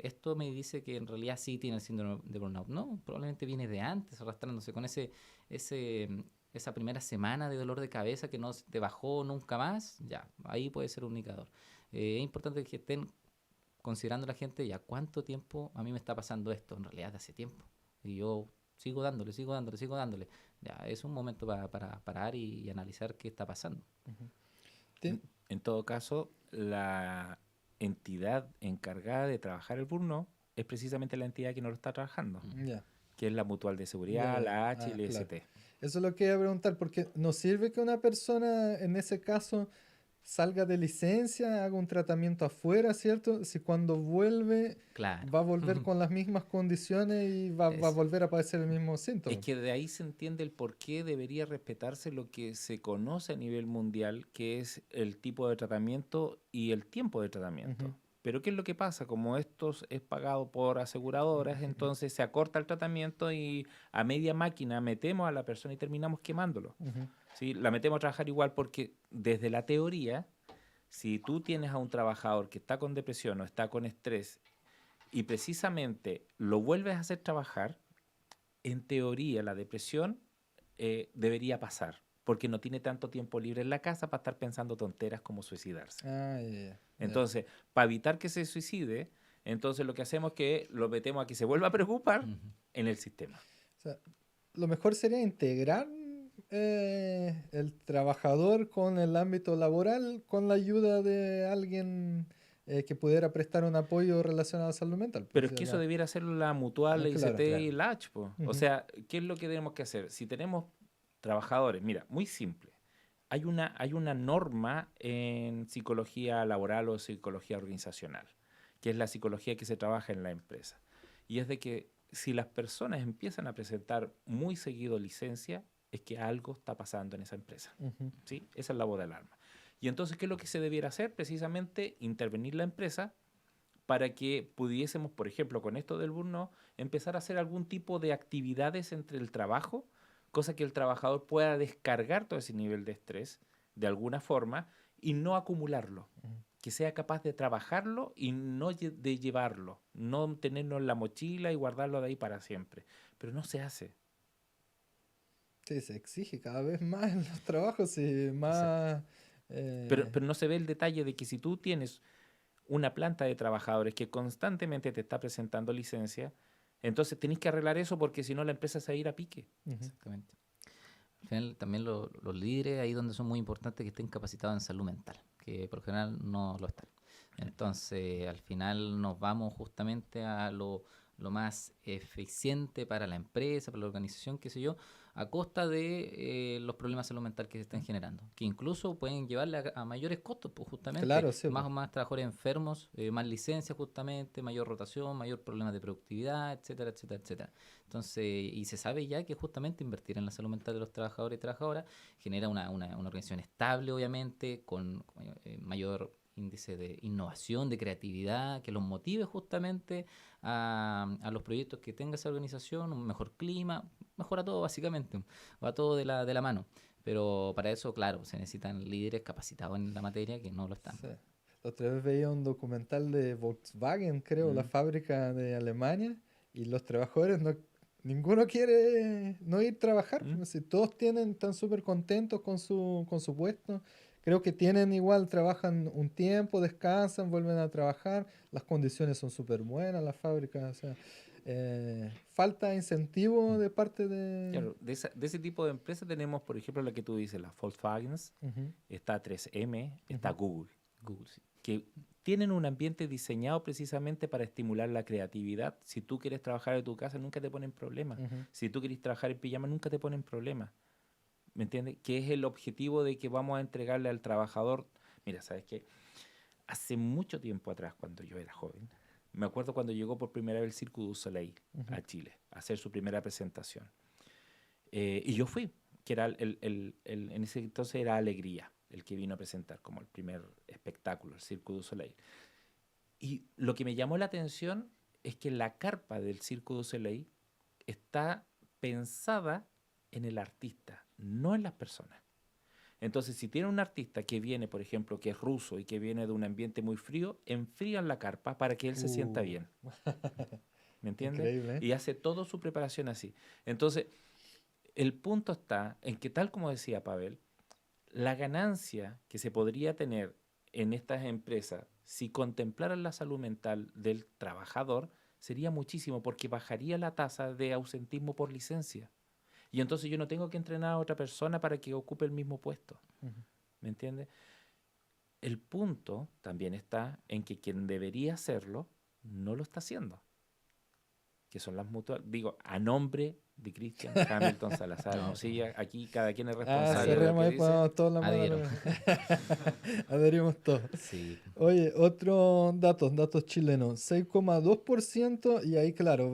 esto me dice que en realidad sí tiene el síndrome de burnout. No, probablemente viene de antes, arrastrándose con ese, esa primera semana de dolor de cabeza que no te bajó nunca más, ya, ahí puede ser un indicador. Es importante que estén considerando la gente ya cuánto tiempo a mí me está pasando esto, en realidad de hace tiempo. Y yo sigo dándole, sigo dándole, sigo dándole. Ya, es un momento para parar y analizar qué está pasando. Ujú. En, Tien- en todo caso, la entidad encargada de trabajar el burnout es precisamente la entidad que no lo está trabajando, Mm. Ya, que es la Mutual de Seguridad, la claro. HLST. Eso es lo que iba a preguntar, porque nos sirve que una persona en ese caso salga de licencia, haga un tratamiento afuera, ¿cierto? Si cuando vuelve Claro. va a volver con las mismas condiciones y va a Es, volver a padecer el mismo Es síntoma. que de ahí se entiende el por qué debería respetarse lo que se conoce a nivel mundial, que es el tipo de tratamiento y el tiempo de Ujú, tratamiento. Pero ¿qué es lo que pasa? Como esto es pagado por aseguradoras, ujú, entonces se acorta el tratamiento y a media máquina metemos a la persona y terminamos quemándolo. ujú, ¿Sí? La metemos a trabajar igual porque desde la teoría, si tú tienes a un trabajador que está con depresión o está con estrés y precisamente lo vuelves a hacer trabajar, en teoría la depresión debería pasar, porque no tiene tanto tiempo libre en la casa para estar pensando tonteras como suicidarse. Ah, ya, ya. Entonces, para evitar que se suicide, entonces lo que hacemos es que lo metemos a que se vuelva a preocupar ujú. en el sistema. O sea, lo mejor sería integrar el trabajador con el ámbito laboral con la ayuda de alguien que pudiera prestar un apoyo relacionado a salud mental. Pero Pues, es ya, que eso ya. debiera ser la mutual, la Claro, ICT claro. y la H, po. O Ujú, sea, ¿qué es lo que tenemos que hacer? Si tenemos trabajadores, mira, muy simple. Hay una norma en psicología laboral o psicología organizacional, que es la psicología que se trabaja en la empresa. Y es de que si las personas empiezan a presentar muy seguido licencia, es que algo está pasando en esa empresa. Ujú. ¿Sí? Esa es la voz de alarma. Y entonces, ¿qué es lo que se debiera hacer? Precisamente intervenir la empresa para que pudiésemos, por ejemplo, con esto del burnout, empezar a hacer algún tipo de actividades entre el trabajo, cosa que el trabajador pueda descargar todo ese nivel de estrés de alguna forma y no acumularlo. Ujú. Que sea capaz de trabajarlo y no de llevarlo, no tenerlo en la mochila y guardarlo de ahí para siempre. Pero no se hace. Sí, se exige cada vez más en los trabajos y Exacto. más... Pero no se ve el detalle de que si tú tienes una planta de trabajadores que constantemente te está presentando licencia, entonces tenés que arreglar eso porque si no la empresa se va a ir a pique. Ujú. Exactamente. Al final también los líderes, ahí donde son muy importantes que estén capacitados en salud mental, que por lo general no lo están. Entonces, al final nos vamos justamente a lo más eficiente para la empresa, para la organización, qué sé yo, a costa de los problemas de salud mental que se están generando, que incluso pueden llevarle a mayores costos, pues justamente, Claro, sí, más pues. o más trabajadores enfermos, más licencias justamente, mayor rotación, mayor problemas de productividad, etcétera, etcétera, etcétera. Entonces, y se sabe ya que justamente invertir en la salud mental de los trabajadores y trabajadoras genera una organización estable, obviamente, con mayor índice de innovación, de creatividad, que los motive justamente a los proyectos que tenga esa organización, un mejor clima, mejora todo básicamente, va todo de la mano. Pero para eso, claro, se necesitan líderes capacitados en la materia que no lo están. Sí. La otra vez veía un documental de Volkswagen, creo, la Mm. fábrica de Alemania, y los trabajadores no, ninguno quiere no ir a trabajar. ¿Mm? Pues, si todos están súper contentos con su puesto, creo que tienen igual, trabajan un tiempo, descansan, vuelven a trabajar, las condiciones son súper buenas, las fábricas, o sea, falta incentivo Mm. de parte de... Claro, de ese tipo de empresas tenemos, por ejemplo, la que tú dices, la Volkswagen, Ujú, está 3M, está ujú, Google, Google, sí. que tienen un ambiente diseñado precisamente para estimular la creatividad. Si tú quieres trabajar en tu casa, nunca te ponen problemas. ujú. Si tú quieres trabajar en pijama, nunca te ponen problemas. ¿Me entiendes? Que es el objetivo de que vamos a entregarle al trabajador. Mira, ¿sabes qué? Hace mucho tiempo atrás, cuando yo era joven, me acuerdo cuando llegó por primera vez el Cirque du Soleil Ujú. a Chile, a hacer su primera presentación. Y yo fui, que era en ese entonces era Alegría, el que vino a presentar como el primer espectáculo, el Cirque du Soleil. Y lo que me llamó la atención es que la carpa del Cirque du Soleil está pensada en el artista, no en las personas. Entonces, si tiene un artista que viene, por ejemplo, que es ruso y que viene de un ambiente muy frío, enfrían la carpa para que él se sienta Uh, bien. ¿Me entiendes? increíble, ¿eh? Y hace toda su preparación así. Entonces, el punto está en que, tal como decía Pavel, la ganancia que se podría tener en estas empresas si contemplaran la salud mental del trabajador sería muchísimo porque bajaría la tasa de ausentismo por licencia. Y entonces yo no tengo que entrenar a otra persona para que ocupe el mismo puesto. Ujú. ¿Me entiendes? El punto también está en que quien debería hacerlo no lo está haciendo, que son las mutuas, digo, a nombre de Christian Hamilton Salazar No, Hermosilla, aquí cada quien es Ah, responsable de lo cerremos que ahí, dice. ponemos todas las manos. adhiero. Adherimos todos. Sí. Oye, otros datos chilenos. 6,2% y ahí, claro,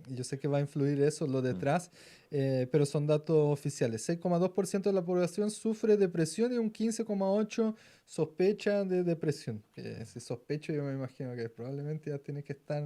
yo sé que va a influir eso, lo Mm. detrás, pero son datos oficiales. 6,2% de la población sufre depresión y un 15,8% sospecha de depresión. Si sospecho, yo me imagino que probablemente ya tiene que estar.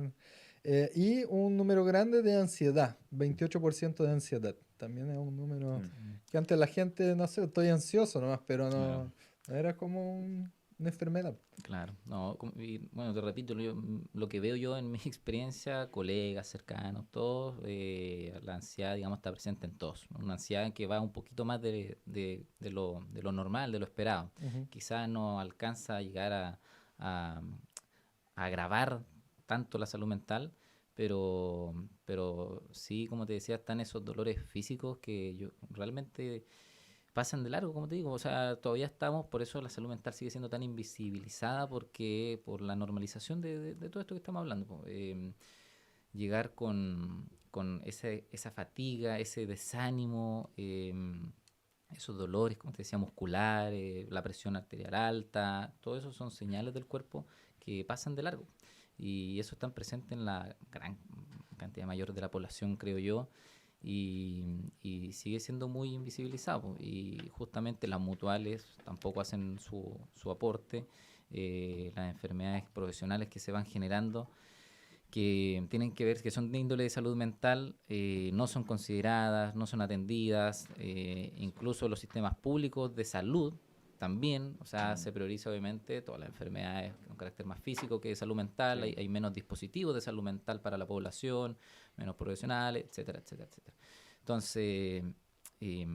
Y un número grande de ansiedad, 28% de ansiedad. También es un número Mm. que antes la gente, no sé, estoy ansioso nomás, pero Claro. no era como una enfermedad. Claro, no, y, bueno, te repito, lo que veo yo en mi experiencia, colegas cercanos, todos, la ansiedad, digamos, está presente en todos, ¿no? Una ansiedad que va un poquito más de lo normal, de lo esperado. Ujú. Quizás no alcanza a llegar a, a agravar tanto la salud mental, pero sí, como te decía, están esos dolores físicos que yo realmente pasan de largo, como te digo, o sea, todavía estamos, por eso la salud mental sigue siendo tan invisibilizada, porque por la normalización de todo esto que estamos hablando, po. Llegar con esa fatiga, ese desánimo, esos dolores, como te decía, musculares, la presión arterial alta, todo eso son señales del cuerpo que pasan de largo. Y eso está presente en la gran cantidad mayor de la población, creo yo, y sigue siendo muy invisibilizado. Y justamente las mutuales tampoco hacen su aporte. Las enfermedades profesionales que se van generando, que tienen que ver, que son de índole de salud mental, no son consideradas, no son atendidas, incluso los sistemas públicos de salud también, o sea, se prioriza obviamente todas las enfermedades con carácter más físico que de salud mental, Sí. hay menos dispositivos de salud mental para la población, menos profesionales, etcétera, etcétera, etcétera. Entonces, eh,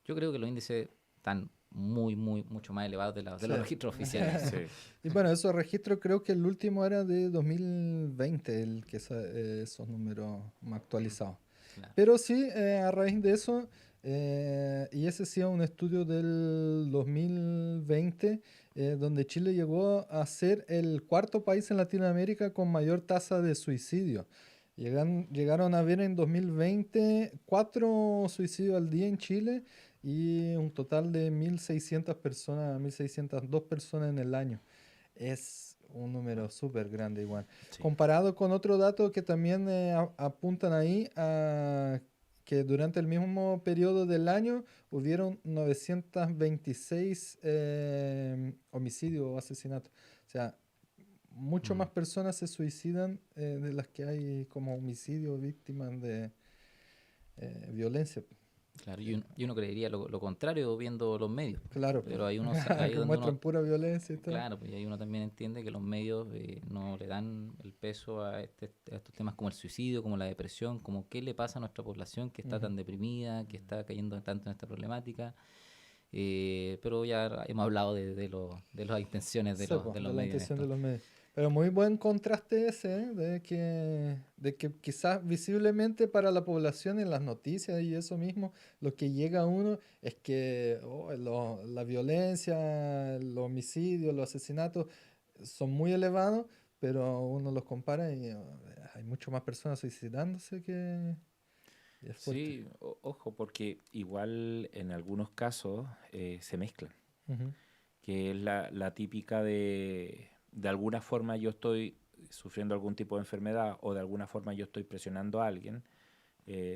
yo creo que los índices están mucho más elevados de los Sí. registros oficiales. Sí. Y bueno, esos registros creo que el último era de 2020, el que esos números más actualizados. Claro. Pero sí, a raíz de eso, y ese sí es un estudio del 2020, donde Chile llegó a ser el cuarto país en Latinoamérica con mayor tasa de suicidio. Llegaron a haber en 2020 4 suicidios al día en Chile y un total de 1.600 personas, 1.602 personas en el año. Es un número súper grande igual. Sí. Comparado con otro dato que también apuntan ahí, a que durante el mismo periodo del año hubieron 926 homicidios o asesinatos. O sea, mucho más personas se suicidan de las que hay como homicidios, víctimas de violencia. Claro, y uno creería lo contrario viendo los medios, Claro, pero ahí ahí que donde muestran uno, pura violencia y todo. claro, pues ahí uno también entiende que los medios no le dan el peso a estos temas como el suicidio, como la depresión, como qué le pasa a nuestra población que está Ujú. tan deprimida, que está cayendo tanto en esta problemática. Pero ya hemos hablado de las intenciones Sí, po, de de los la medios en intención de esto. los medios. Pero muy buen contraste ese, de que quizás visiblemente para la población en las noticias y eso mismo, lo que llega a uno es que la violencia, los homicidios, los asesinatos son muy elevados, pero uno los compara y hay mucho más personas suicidándose que y es fuerte. Sí, ojo, porque igual en algunos casos se mezclan, Ujú, que es la típica de alguna forma yo estoy sufriendo algún tipo de enfermedad o de alguna forma yo estoy presionando a alguien,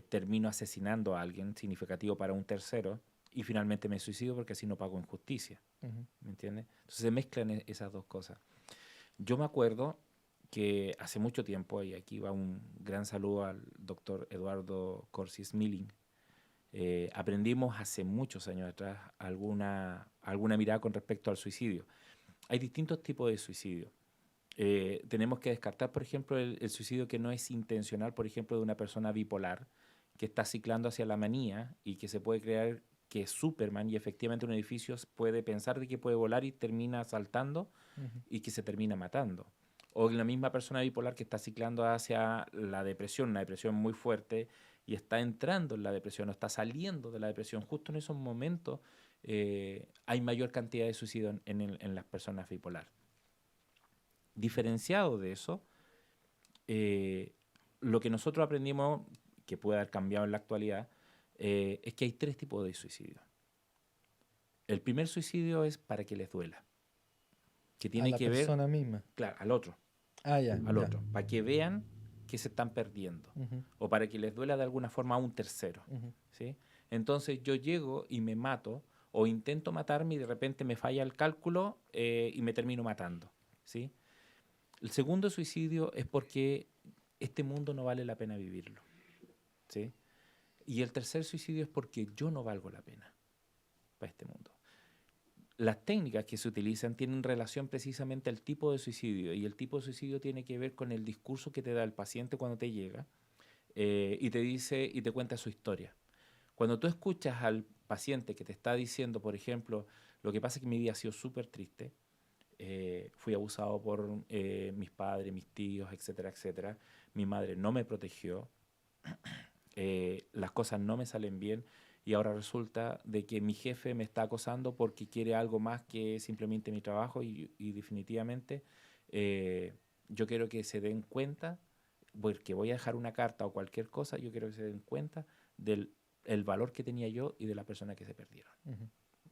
termino asesinando a alguien significativo para un tercero y finalmente me suicido porque así no pago injusticia, ujú, ¿me entiendes? Entonces se mezclan esas dos cosas. Yo me acuerdo que hace mucho tiempo, y aquí va un gran saludo al doctor Eduardo Corsis Milling, aprendimos hace muchos años atrás alguna mirada con respecto al suicidio. Hay distintos tipos de suicidio. Tenemos que descartar, por ejemplo, el suicidio que no es intencional, por ejemplo, de una persona bipolar que está ciclando hacia la manía y que se puede creer que es Superman y efectivamente un edificio puede pensar de que puede volar y termina saltando ujú. y que se termina matando. O la misma persona bipolar que está ciclando hacia la depresión, una depresión muy fuerte, y está entrando en la depresión o está saliendo de la depresión. Justo en esos momentos hay mayor cantidad de suicidio en las personas bipolar. Diferenciado de eso, eh, lo que nosotros aprendimos, que puede haber cambiado en la actualidad, es que hay 3 tipos de suicidio. El primer suicidio es para que les duela, que A tiene la que ver, persona misma. claro, al otro, Ah, ya, ya. para que vean que se están perdiendo Ujú, o para que les duela de alguna forma a un tercero, ujú, ¿sí? Entonces yo llego y me mato o intento matarme y de repente me falla el cálculo y me termino matando, ¿sí? El segundo suicidio es porque este mundo no vale la pena vivirlo, ¿sí? Y el tercer suicidio es porque yo no valgo la pena para este mundo. Las técnicas que se utilizan tienen relación precisamente al tipo de suicidio y el tipo de suicidio tiene que ver con el discurso que te da el paciente cuando te llega y te dice y te cuenta su historia. Cuando tú escuchas al paciente que te está diciendo, por ejemplo, lo que pasa es que mi vida ha sido súper triste, fui abusado por mis padres, mis tíos, etcétera, etcétera, mi madre no me protegió, las cosas no me salen bien y ahora resulta de que mi jefe me está acosando porque quiere algo más que simplemente mi trabajo y definitivamente yo quiero que se den cuenta, porque voy a dejar una carta o cualquier cosa, yo quiero que se den cuenta del el valor que tenía yo y de la persona que se perdieron. Ujú.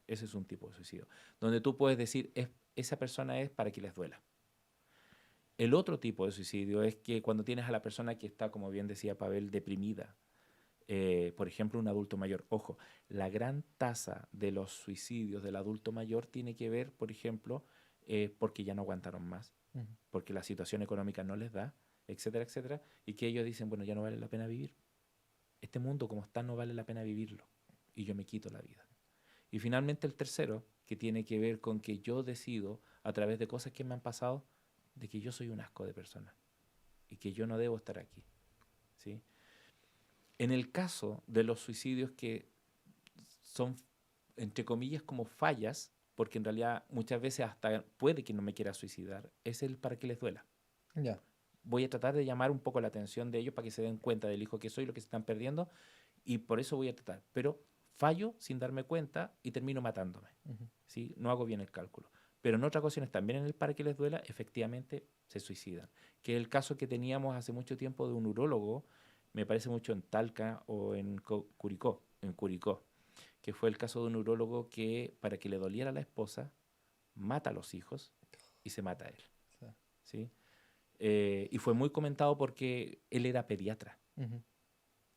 Ese es un tipo de suicidio, donde tú puedes decir, esa persona es para que les duela. El otro tipo de suicidio es que cuando tienes a la persona que está, como bien decía Pavel, deprimida, por ejemplo, un adulto mayor. Ojo, la gran tasa de los suicidios del adulto mayor tiene que ver, por ejemplo, porque ya no aguantaron más, Ujú. porque la situación económica no les da, etcétera, etcétera, y que ellos dicen, bueno, ya no vale la pena vivir. Este mundo como está no vale la pena vivirlo, y yo me quito la vida. Y finalmente el tercero, que tiene que ver con que yo decido, a través de cosas que me han pasado, de que yo soy un asco de persona y que yo no debo estar aquí, ¿sí? En el caso de los suicidios que son, entre comillas, como fallas, porque en realidad muchas veces hasta puede que no me quiera suicidar, es el para que les duela. Ya. Voy a tratar de llamar un poco la atención de ellos para que se den cuenta del hijo que soy, lo que se están perdiendo, y por eso voy a tratar. Pero fallo sin darme cuenta y termino matándome. Ujú. ¿Sí? No hago bien el cálculo. Pero en otras ocasiones, también en el para que les duela, efectivamente se suicidan. Que es el caso que teníamos hace mucho tiempo de un urólogo, me parece mucho en Talca o en Curicó, que fue el caso de un urólogo que, para que le doliera a la esposa, mata a los hijos y se mata a él. Sí. ¿Sí? Y fue muy comentado porque él era pediatra. Ujú.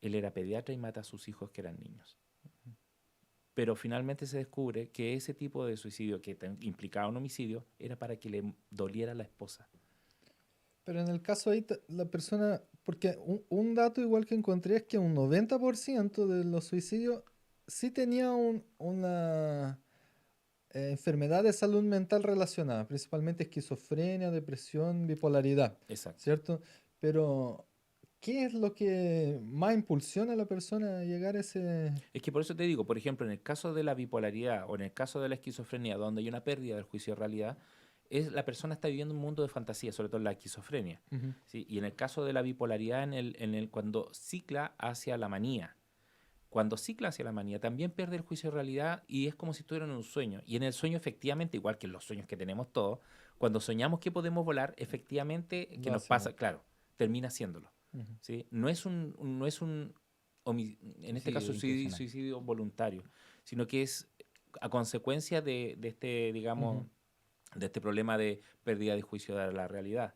Él era pediatra y mata a sus hijos que eran niños. Pero finalmente se descubre que ese tipo de suicidio que implicaba un homicidio era para que le doliera a la esposa. Pero en el caso ahí, la persona, porque un dato igual que encontré es que un 90% de los suicidios sí tenía una enfermedad de salud mental relacionada, principalmente esquizofrenia, depresión, bipolaridad, Exacto. ¿cierto? Pero, ¿qué es lo que más impulsiona a la persona a llegar a ese... Es que por eso te digo, por ejemplo, en el caso de la bipolaridad o en el caso de la esquizofrenia, donde hay una pérdida del juicio de realidad, la persona está viviendo un mundo de fantasía, sobre todo en la esquizofrenia. Ujú. ¿Sí? Y en el caso de la bipolaridad, cuando cicla hacia la manía. Cuando cicla hacia la manía, también pierde el juicio de realidad y es como si estuviera en un sueño. Y en el sueño, efectivamente, igual que en los sueños que tenemos todos, cuando soñamos que podemos volar, efectivamente, que Lo nos hacemos. pasa, claro, termina haciéndolo. Ujú. ¿Sí? En este caso, Suicidio intencional. suicidio voluntario, sino que es a consecuencia de este, digamos, Ujú. de este problema de pérdida de juicio de la realidad,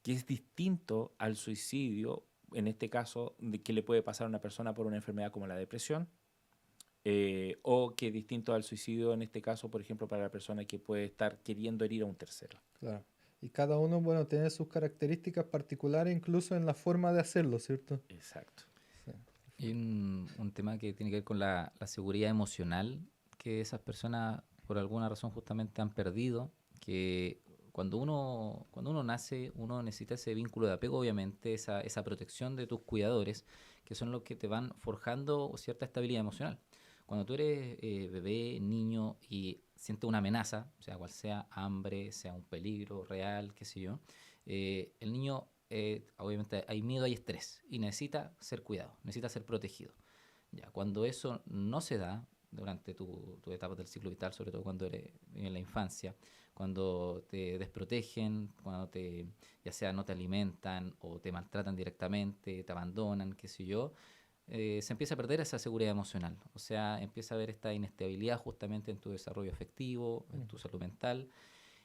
que es distinto al suicidio, en este caso, de que le puede pasar a una persona por una enfermedad como la depresión, o que es distinto al suicidio, en este caso, por ejemplo, para la persona que puede estar queriendo herir a un tercero. Claro. Y cada uno, bueno, tiene sus características particulares, incluso en la forma de hacerlo, ¿cierto? Exacto. Sí. Y un tema que tiene que ver con la seguridad emocional que esas personas por alguna razón justamente han perdido, que cuando uno nace, uno necesita ese vínculo de apego, obviamente, esa protección de tus cuidadores, que son los que te van forjando cierta estabilidad emocional. Cuando tú eres bebé, niño y sientes una amenaza, sea cual sea, hambre, sea un peligro real, qué sé yo, el niño obviamente hay miedo, hay estrés y necesita ser cuidado, necesita ser protegido. Ya, cuando eso no se da durante tu etapa del ciclo vital, sobre todo cuando eres en la infancia, cuando te desprotegen, ya sea no te alimentan o te maltratan directamente, te abandonan, qué sé yo, se empieza a perder esa seguridad emocional. O sea, empieza a haber esta inestabilidad justamente en tu desarrollo afectivo, en tu salud mental,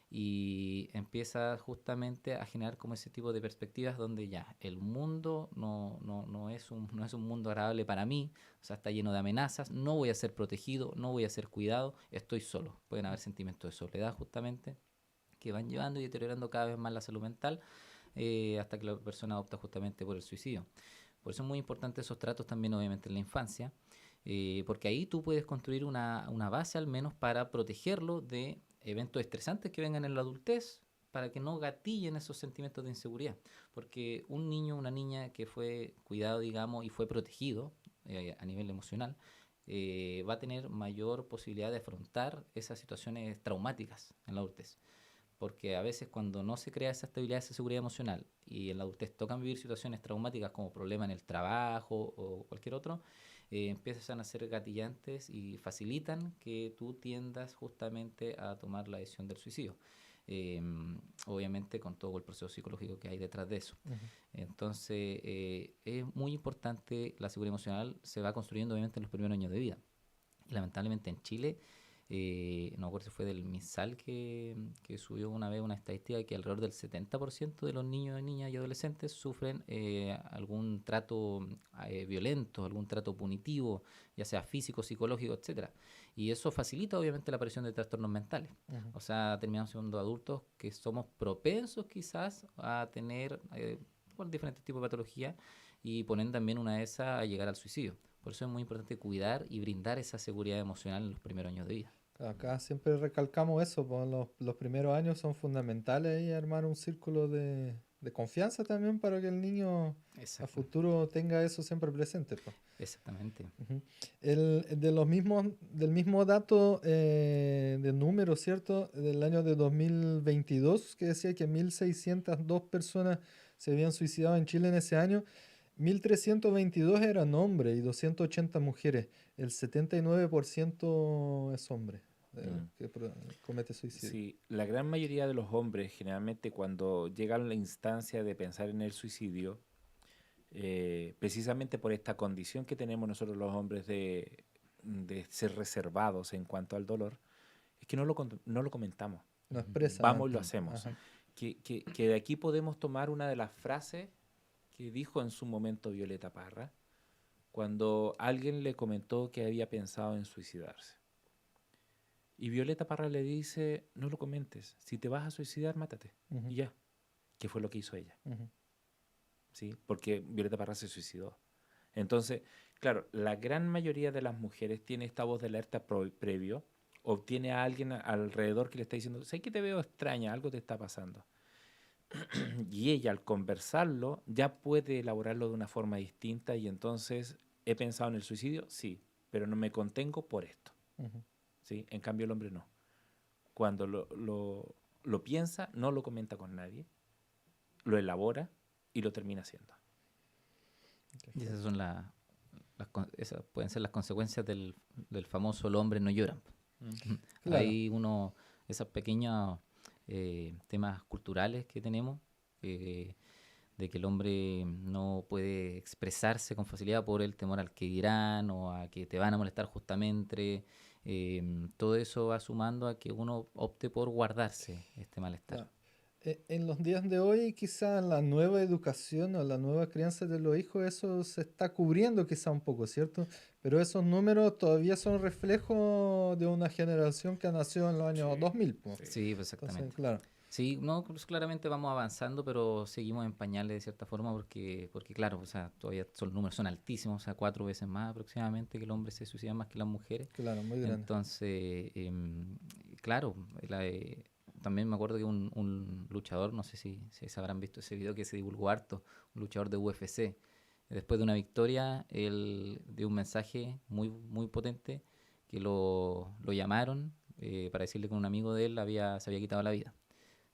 y empieza justamente a generar como ese tipo de perspectivas donde ya el mundo no es un mundo agradable para mí, o sea, está lleno de amenazas, no voy a ser protegido, no voy a ser cuidado, estoy solo. Pueden haber sentimientos de soledad justamente que van llevando y deteriorando cada vez más la salud mental, hasta que la persona opta justamente por el suicidio. Por eso es muy importante esos tratos también obviamente en la infancia, porque ahí tú puedes construir una base al menos para protegerlo de eventos estresantes que vengan en la adultez, para que no gatillen esos sentimientos de inseguridad. Porque un niño, una niña que fue cuidado, digamos, y fue protegido a nivel emocional, va a tener mayor posibilidad de afrontar esas situaciones traumáticas en la adultez. Porque a veces cuando no se crea esa estabilidad, esa seguridad emocional y en la adultez tocan vivir situaciones traumáticas como problemas en el trabajo o cualquier otro, empiezan a ser gatillantes y facilitan que tú tiendas justamente a tomar la decisión del suicidio. eh, obviamente con todo el proceso psicológico que hay detrás de eso. Ujú. Entonces, es muy importante, la seguridad emocional se va construyendo obviamente en los primeros años de vida. Y lamentablemente en Chile, no me acuerdo si fue del MinSal que subió una vez una estadística de que alrededor del 70% de los niños, niñas y adolescentes sufren algún trato violento, algún trato punitivo, ya sea físico, psicológico, etcétera. Y eso facilita obviamente la aparición de trastornos mentales. Ujú. O sea, terminamos siendo adultos que somos propensos quizás a tener por diferentes tipos de patologías y ponen también una de esas a llegar al suicidio. Por eso es muy importante cuidar y brindar esa seguridad emocional en los primeros años de vida. Acá siempre recalcamos eso, pues los primeros años son fundamentales y armar un círculo de confianza también para que el niño a Exacto, futuro tenga eso siempre presente, pues. exactamente. Ujú. Del mismo dato de número, ¿cierto? Del año de 2022, que decía que 1.602 personas se habían suicidado en Chile en ese año, 1.322 eran hombres y 280 mujeres. El 79% es hombre Mm. que comete suicidio. Sí, la gran mayoría de los hombres, generalmente cuando llegan a la instancia de pensar en el suicidio, precisamente por esta condición que tenemos nosotros los hombres de ser reservados en cuanto al dolor, es que no lo comentamos. No expresan Vamos y lo antes. hacemos. Ajá. Que de aquí podemos tomar una de las frases que dijo en su momento Violeta Parra, cuando alguien le comentó que había pensado en suicidarse. Y Violeta Parra le dice, no lo comentes, si te vas a suicidar, mátate. Ujú, Y ya, que fue lo que hizo ella, ujú. ¿sí? Porque Violeta Parra se suicidó. Entonces, claro, la gran mayoría de las mujeres tiene esta voz de alerta previo, o tiene a alguien alrededor que le está diciendo, sé que te veo extraña, algo te está pasando. Y ella al conversarlo ya puede elaborarlo de una forma distinta y entonces, ¿he pensado en el suicidio? Sí, pero no me contengo por esto, Ujú. ¿sí? En cambio el hombre no. Cuando lo piensa, no lo comenta con nadie, lo elabora y lo termina haciendo. Y esas son esas pueden ser las consecuencias del famoso el hombre no llora. Claro. Hay esos pequeños temas culturales que tenemos, de que el hombre no puede expresarse con facilidad por el temor al que dirán o a que te van a molestar justamente. Todo eso va sumando a que uno opte por guardarse este malestar. Claro. En los días de hoy, quizá la nueva educación o la nueva crianza de los hijos, eso se está cubriendo quizá un poco, ¿cierto? Pero esos números todavía son reflejo de una generación que nació en los años 2000, pues. Sí, pues Entonces, exactamente. claro, Sí, no, pues claramente vamos avanzando, pero seguimos en pañales de cierta forma porque claro, o sea, todavía los números son altísimos, o sea, 4 veces más aproximadamente que el hombre se suicida más que las mujeres. claro, muy grande. Entonces, claro, también me acuerdo que un luchador, no sé si se habrán visto ese video que se divulgó harto, un luchador de UFC, después de una victoria, él dio un mensaje muy potente que lo llamaron para decirle que un amigo de él se había quitado la vida.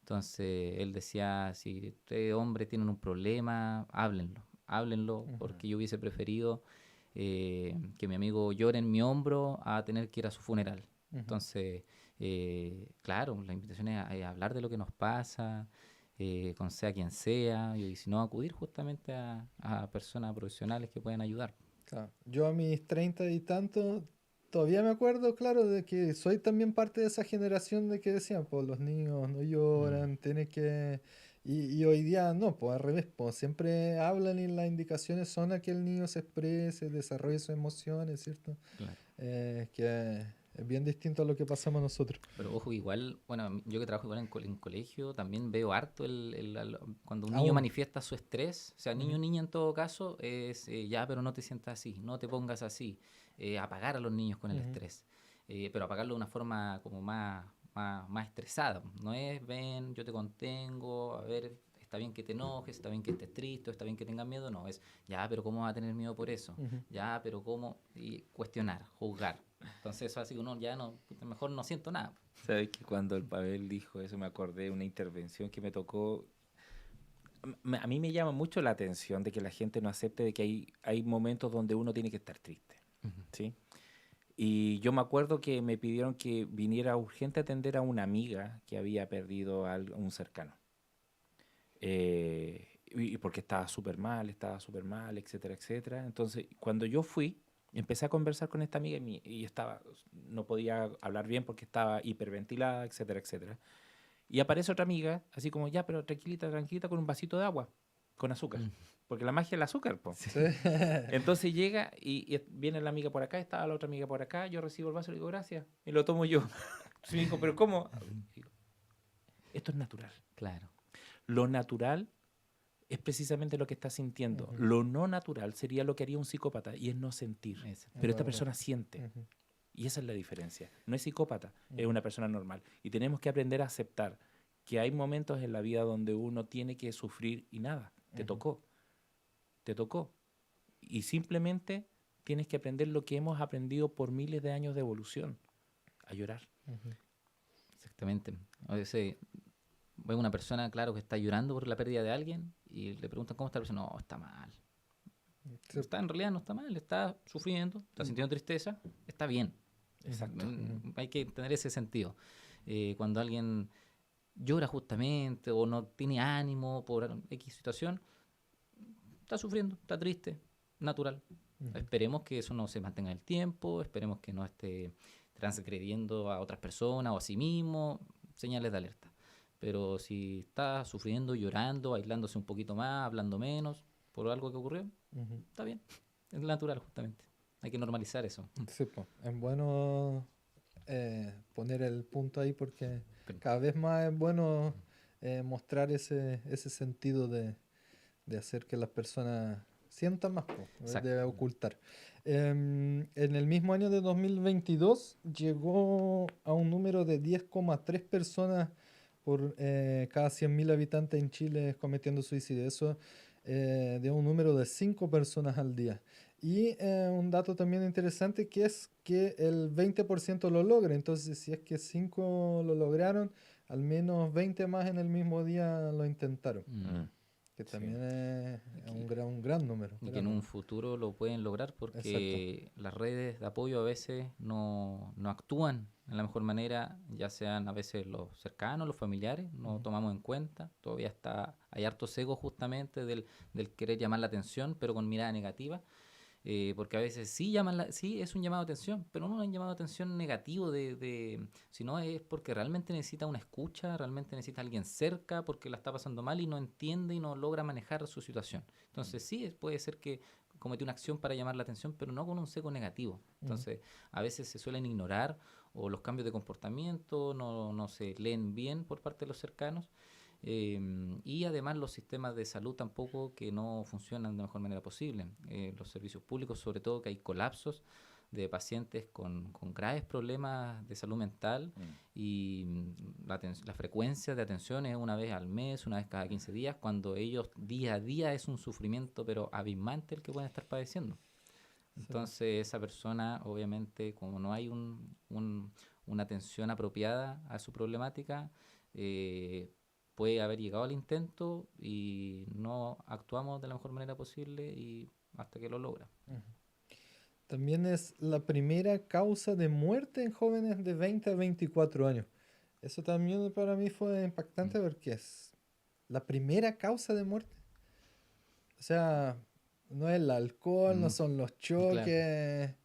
Entonces él decía, si ustedes hombres tienen un problema, háblenlo, Ujú. porque yo hubiese preferido que mi amigo llore en mi hombro a tener que ir a su funeral. Ujú. Entonces, claro, la invitación es a hablar de lo que nos pasa, con sea quien sea, y si no, acudir justamente a personas profesionales que puedan ayudar. Claro. Yo a mis 30 y tantos, todavía me acuerdo, claro, de que soy también parte de esa generación de que decían, pues los niños no lloran, tienen que... Y hoy día no, pues al revés, pues siempre hablan y las indicaciones son a que el niño se exprese, desarrolle sus emociones, ¿cierto? Claro. Que es bien distinto a lo que pasamos nosotros. Pero ojo, igual, bueno, yo que trabajo igual en colegio, también veo harto cuando un niño Aún. manifiesta su estrés, o sea, niño o Ujú. niña en todo caso, es ya, pero no te sientas así, no te pongas así, apagar a los niños con el Ujú. estrés, pero apagarlo de una forma como más estresada, no es, ven, yo te contengo, a ver, está bien que te enojes, está bien que estés triste, está bien que tengas miedo, no, es, ya, pero ¿cómo vas a tener miedo por eso? Ujú. Ya, pero ¿cómo? Y cuestionar, juzgar. Entonces eso hace que uno ya no, puta, mejor no siento nada. ¿Sabes que cuando el Pavel dijo eso me acordé de una intervención que me tocó? A mí me llama mucho la atención de que la gente no acepte de que hay momentos donde uno tiene que estar triste, Ujú. ¿sí? Y yo me acuerdo que me pidieron que viniera urgente a atender a una amiga que había perdido a un cercano. Y porque estaba súper mal, etcétera, etcétera. Entonces, cuando yo fui, empecé a conversar con esta amiga y no podía hablar bien porque estaba hiperventilada, etcétera, etcétera. Y aparece otra amiga, así como, ya, pero tranquilita, tranquilita, con un vasito de agua, con azúcar. Mm. Porque la magia es el azúcar, po. Sí. Entonces llega y viene la amiga por acá, estaba la otra amiga por acá, yo recibo el vaso y le digo, gracias, y lo tomo yo. Entonces me dijo, pero ¿cómo? Digo, esto es natural. Claro. Lo natural es precisamente lo que estás sintiendo. Ujú. Lo no natural sería lo que haría un psicópata, y es no sentir. Eso. Pero esta Verdad. persona siente. Ujú. Y esa es la diferencia. No es psicópata, es Ujú. una persona normal. Y tenemos que aprender a aceptar que hay momentos en la vida donde uno tiene que sufrir y nada, te Ujú. tocó, te tocó. Y simplemente tienes que aprender lo que hemos aprendido por miles de años de evolución, a llorar. Ujú. Exactamente. A veces ve una persona, claro, que está llorando por la pérdida de alguien y le preguntan cómo está la persona. No, está mal. Sí. En realidad no está mal, está sufriendo, está sintiendo tristeza, está bien. Exacto. Hay que tener ese sentido. Cuando alguien llora justamente o no tiene ánimo por X situación, está sufriendo, está triste, natural. Ujú. Esperemos que eso no se mantenga en el tiempo, esperemos que no esté transgrediendo a otras personas o a sí mismo, señales de alerta. Pero si está sufriendo, llorando, aislándose un poquito más, hablando menos por algo que ocurrió, Ujú. está bien, es natural justamente. Hay que normalizar eso. Sí, po. Es bueno poner el punto ahí porque Pero- cada vez más es bueno mostrar ese sentido de hacer que las personas sientan más, po, Exacto. de ocultar. En el mismo año de 2022 llegó a un número de 10,3 personas por cada 100.000 habitantes en Chile cometiendo suicidio. Eso de un número de 5 personas al día. Y un dato también interesante que es que el 20% lo logra. Entonces, si es que 5 lo lograron, al menos 20 más en el mismo día lo intentaron. Mm. Que Sí. también es Que- un gran número. Y que gran en un número. futuro lo pueden lograr Exacto. porque las redes de apoyo a veces no actúan en la mejor manera, ya sean a veces los cercanos, los familiares, no Ujú. tomamos en cuenta, todavía hay harto cego justamente del querer llamar la atención, pero con mirada negativa. Porque a veces sí es un llamado de atención, pero no es un llamado de atención negativo, sino es porque realmente necesita una escucha, realmente necesita alguien cerca, porque la está pasando mal y no entiende y no logra manejar su situación. Entonces sí, puede ser que cometió una acción para llamar la atención, pero no con un sesgo negativo. Entonces a veces se suelen ignorar o los cambios de comportamiento no se leen bien por parte de los cercanos. Y además los sistemas de salud tampoco que no funcionan de la mejor manera posible. Los servicios públicos, sobre todo, que hay colapsos de pacientes con graves problemas de salud mental y la frecuencia de atención es una vez al mes, una vez cada 15 días, cuando ellos día a día es un sufrimiento pero abismante el que pueden estar padeciendo. Entonces esa persona, obviamente, como no hay una atención apropiada a su problemática, puede haber llegado al intento y no actuamos de la mejor manera posible y hasta que lo logra. Ujú. También es la primera causa de muerte en jóvenes de 20 a 24 años. Eso también para mí fue impactante porque es la primera causa de muerte. O sea, no es el alcohol, no son los Claro. choques.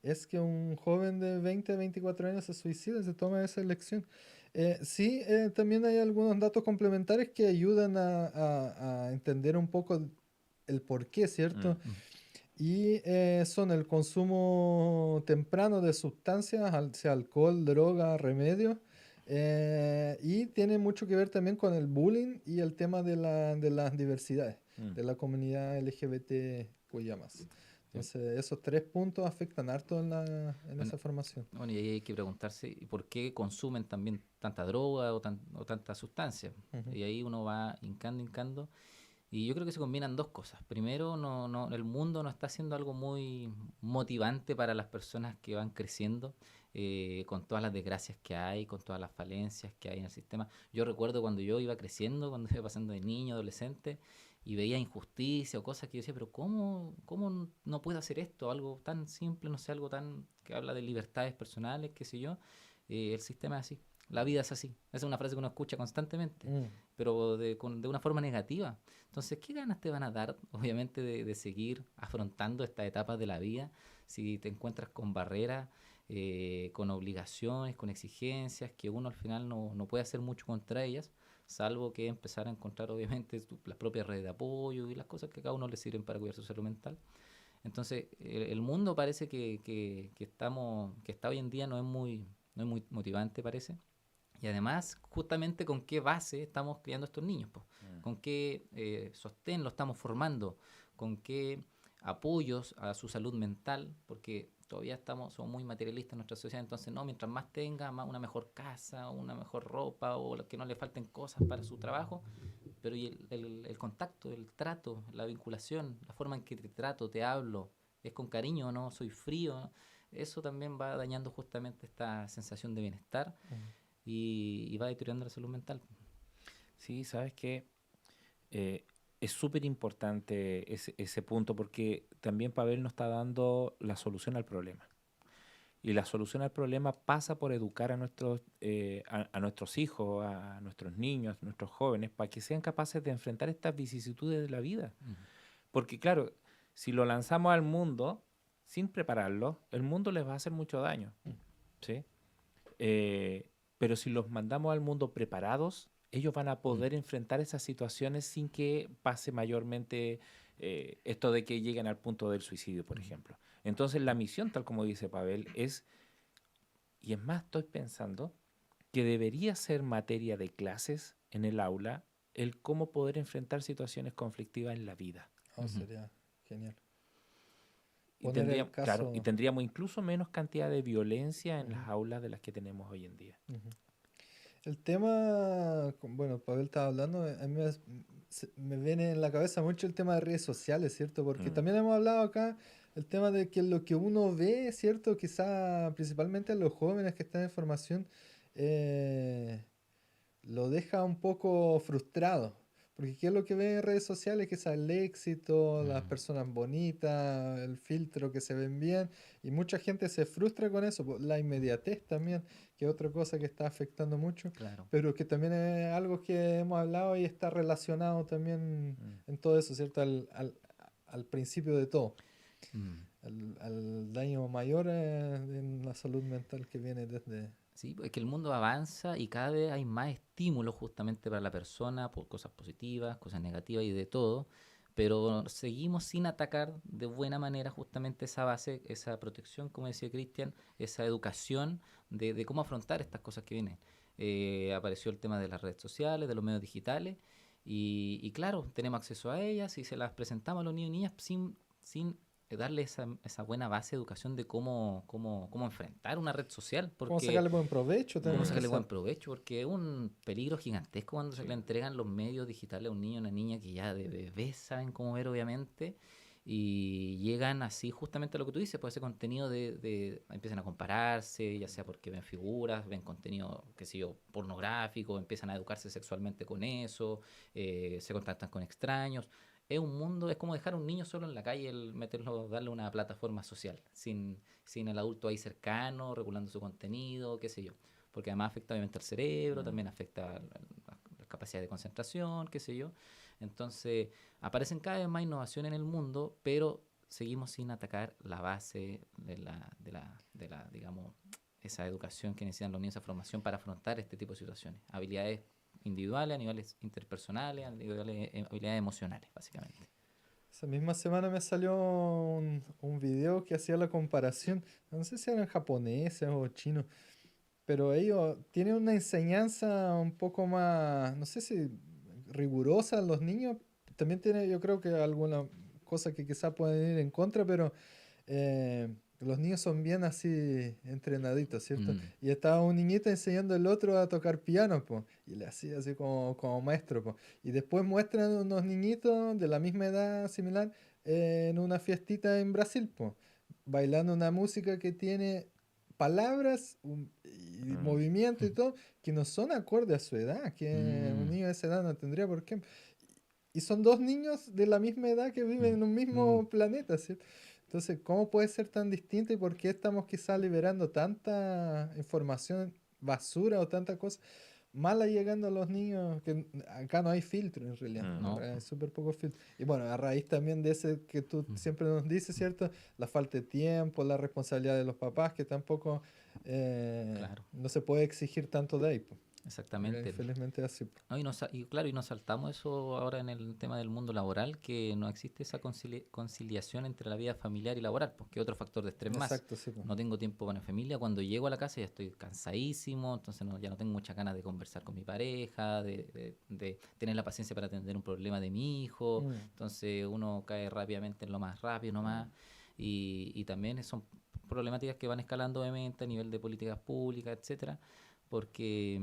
Es que un joven de 20 a 24 años se suicida, se toma esa elección. Sí, también hay algunos datos complementarios que ayudan a entender un poco el por qué, ¿cierto? Y son el consumo temprano de sustancias, sea alcohol, droga, remedios. Y tiene mucho que ver también con el bullying y el tema de las diversidades, de la comunidad LGBTQIA+. Entonces, esos 3 puntos afectan harto en Bueno, esa formación. Bueno, y ahí hay que preguntarse ¿y por qué consumen también tanta droga o tanta sustancia? Ujú. Y ahí uno va hincando. Y yo creo que se combinan dos cosas. Primero, el mundo no está haciendo algo muy motivante para las personas que van creciendo, con todas las desgracias que hay, con todas las falencias que hay en el sistema. Yo recuerdo cuando yo iba creciendo, cuando iba pasando de niño, adolescente, y veía injusticia o cosas que yo decía, pero ¿cómo no puedo hacer esto? Algo tan simple, no sé, algo tan que habla de libertades personales, qué sé yo. El sistema es así, la vida es así. Esa es una frase que uno escucha constantemente, Mm. pero de una forma negativa. Entonces, ¿qué ganas te van a dar, obviamente, de seguir afrontando estas etapas de la vida si te encuentras con barreras, con obligaciones, con exigencias, que uno al final no puede hacer mucho contra ellas, salvo que empezar a encontrar, obviamente, las propias redes de apoyo y las cosas que a cada uno le sirven para cuidar su salud mental? Entonces, el mundo parece que está hoy en día no es muy motivante, parece. Y además, justamente con qué base estamos criando a estos niños, po. Con qué sostén lo estamos formando, con qué apoyos a su salud mental, porque todavía somos muy materialistas en nuestra sociedad, entonces no, mientras más tenga, más una mejor casa, una mejor ropa, o que no le falten cosas para su trabajo, pero y el contacto, el trato, la vinculación, la forma en que te trato, te hablo, es con cariño o no, soy frío, eso también va dañando justamente esta sensación de bienestar y va deteriorando la salud mental. Sí, sabes que es súper importante ese punto porque también Pavel nos está dando la solución al problema. Y la solución al problema pasa por educar a nuestros hijos, a nuestros niños, a nuestros jóvenes, para que sean capaces de enfrentar estas vicisitudes de la vida. Ujú. Porque claro, si lo lanzamos al mundo sin prepararlo, el mundo les va a hacer mucho daño, ¿sí? Eh, pero si los mandamos al mundo preparados, ellos van a poder enfrentar esas situaciones sin que pase mayormente esto de que lleguen al punto del suicidio, por ejemplo. Entonces la misión, tal como dice Pavel, y es más, estoy pensando que debería ser materia de clases en el aula el cómo poder enfrentar situaciones conflictivas en la vida. Oh, Ujú. sería genial. Y Poner el claro, y caso. tendríamos incluso menos cantidad de violencia en Ujú, las aulas de las que tenemos hoy en día. ujú. El tema, bueno, Pavel estaba hablando, a mí me viene en la cabeza mucho el tema de redes sociales, ¿cierto? Porque Mm, también hemos hablado acá el tema de que lo que uno ve, ¿cierto? Quizá principalmente a los jóvenes que están en formación, eh, lo deja un poco frustrado. Porque ¿qué es lo que ve en redes sociales? Que es el éxito, las Mm, personas bonitas, el filtro que se ven bien. Y mucha gente se frustra con eso. La inmediatez también, que es otra cosa que está afectando mucho. claro. Pero que también es algo que hemos hablado y está relacionado también mm. en todo eso, ¿cierto? Al principio de todo. Mm. Al daño mayor en la salud mental que viene desde... Sí, es que el mundo avanza y cada vez hay más estímulos justamente para la persona, por cosas positivas, cosas negativas y de todo, pero seguimos sin atacar de buena manera justamente esa base, esa protección, como decía Cristian, esa educación de cómo afrontar estas cosas que vienen. Apareció el tema de las redes sociales, de los medios digitales, y claro, tenemos acceso a ellas y se las presentamos a los niños y niñas sin darle esa buena base de educación de cómo enfrentar una red social, ¿Cómo porque sacarle buen provecho cómo también Mm, sacarle buen quizá? provecho, porque es un peligro gigantesco cuando se sí. le entregan los medios digitales a un niño o una niña que ya de bebés saben cómo ver, obviamente, y llegan así justamente a lo que tú dices, pues ese contenido empiezan a compararse, ya sea porque ven figuras, ven contenido, qué sé yo, pornográfico, empiezan a educarse sexualmente con eso, se contactan con extraños. Es un mundo, es como dejar a un niño solo en la calle, meterlo, darle una plataforma social, sin el adulto ahí cercano, regulando su contenido, qué sé yo. Porque además afecta obviamente al cerebro, Mm. también afecta la capacidad de concentración, qué sé yo. Entonces, aparecen cada vez más innovaciones en el mundo, pero seguimos sin atacar la base digamos, esa educación que necesitan los niños, esa formación para afrontar este tipo de situaciones. Habilidades individuales, a niveles interpersonales, habilidades emocionales, básicamente. Esa misma semana me salió un video que hacía la comparación, no sé si eran japoneses o chinos, pero ellos tienen una enseñanza un poco más, no sé si rigurosa a los niños, también tiene yo creo que alguna cosa que quizá pueden ir en contra, pero los niños son bien así entrenaditos, ¿cierto? Mm, Y estaba un niñito enseñando al otro a tocar piano, po, y le hacía así como maestro, po. Y después muestran unos niñitos de la misma edad similar en una fiestita en Brasil, po, bailando una música que tiene palabras y Mm, movimiento y todo que no son acorde a su edad, que un mm, niño de esa edad no tendría por qué. y son dos niños de la misma edad que viven en un mismo planeta, ¿cierto? Entonces, ¿cómo puede ser tan distinto y por qué estamos quizás liberando tanta información basura o tanta cosa mala llegando a los niños? Que acá no hay filtro en realidad, No, hay súper poco filtro. Y bueno, a raíz también de ese que tú siempre nos dices, ¿cierto? La falta de tiempo, la responsabilidad de los papás, que tampoco claro, no se puede exigir tanto de ahí, po. exactamente. Infelizmente es así, po. No, y claro, y nos saltamos eso ahora en el tema del mundo laboral, que no existe esa conciliación entre la vida familiar y laboral, porque es otro factor de estrés más. Exacto, sí, po. No tengo tiempo para mi familia, cuando llego a la casa ya estoy cansadísimo, entonces ya no tengo muchas ganas de conversar con mi pareja, de tener la paciencia para atender un problema de mi hijo, Mm, entonces uno cae rápidamente en lo más rápido nomás, y también son problemáticas que van escalando obviamente a nivel de políticas públicas, etcétera, porque...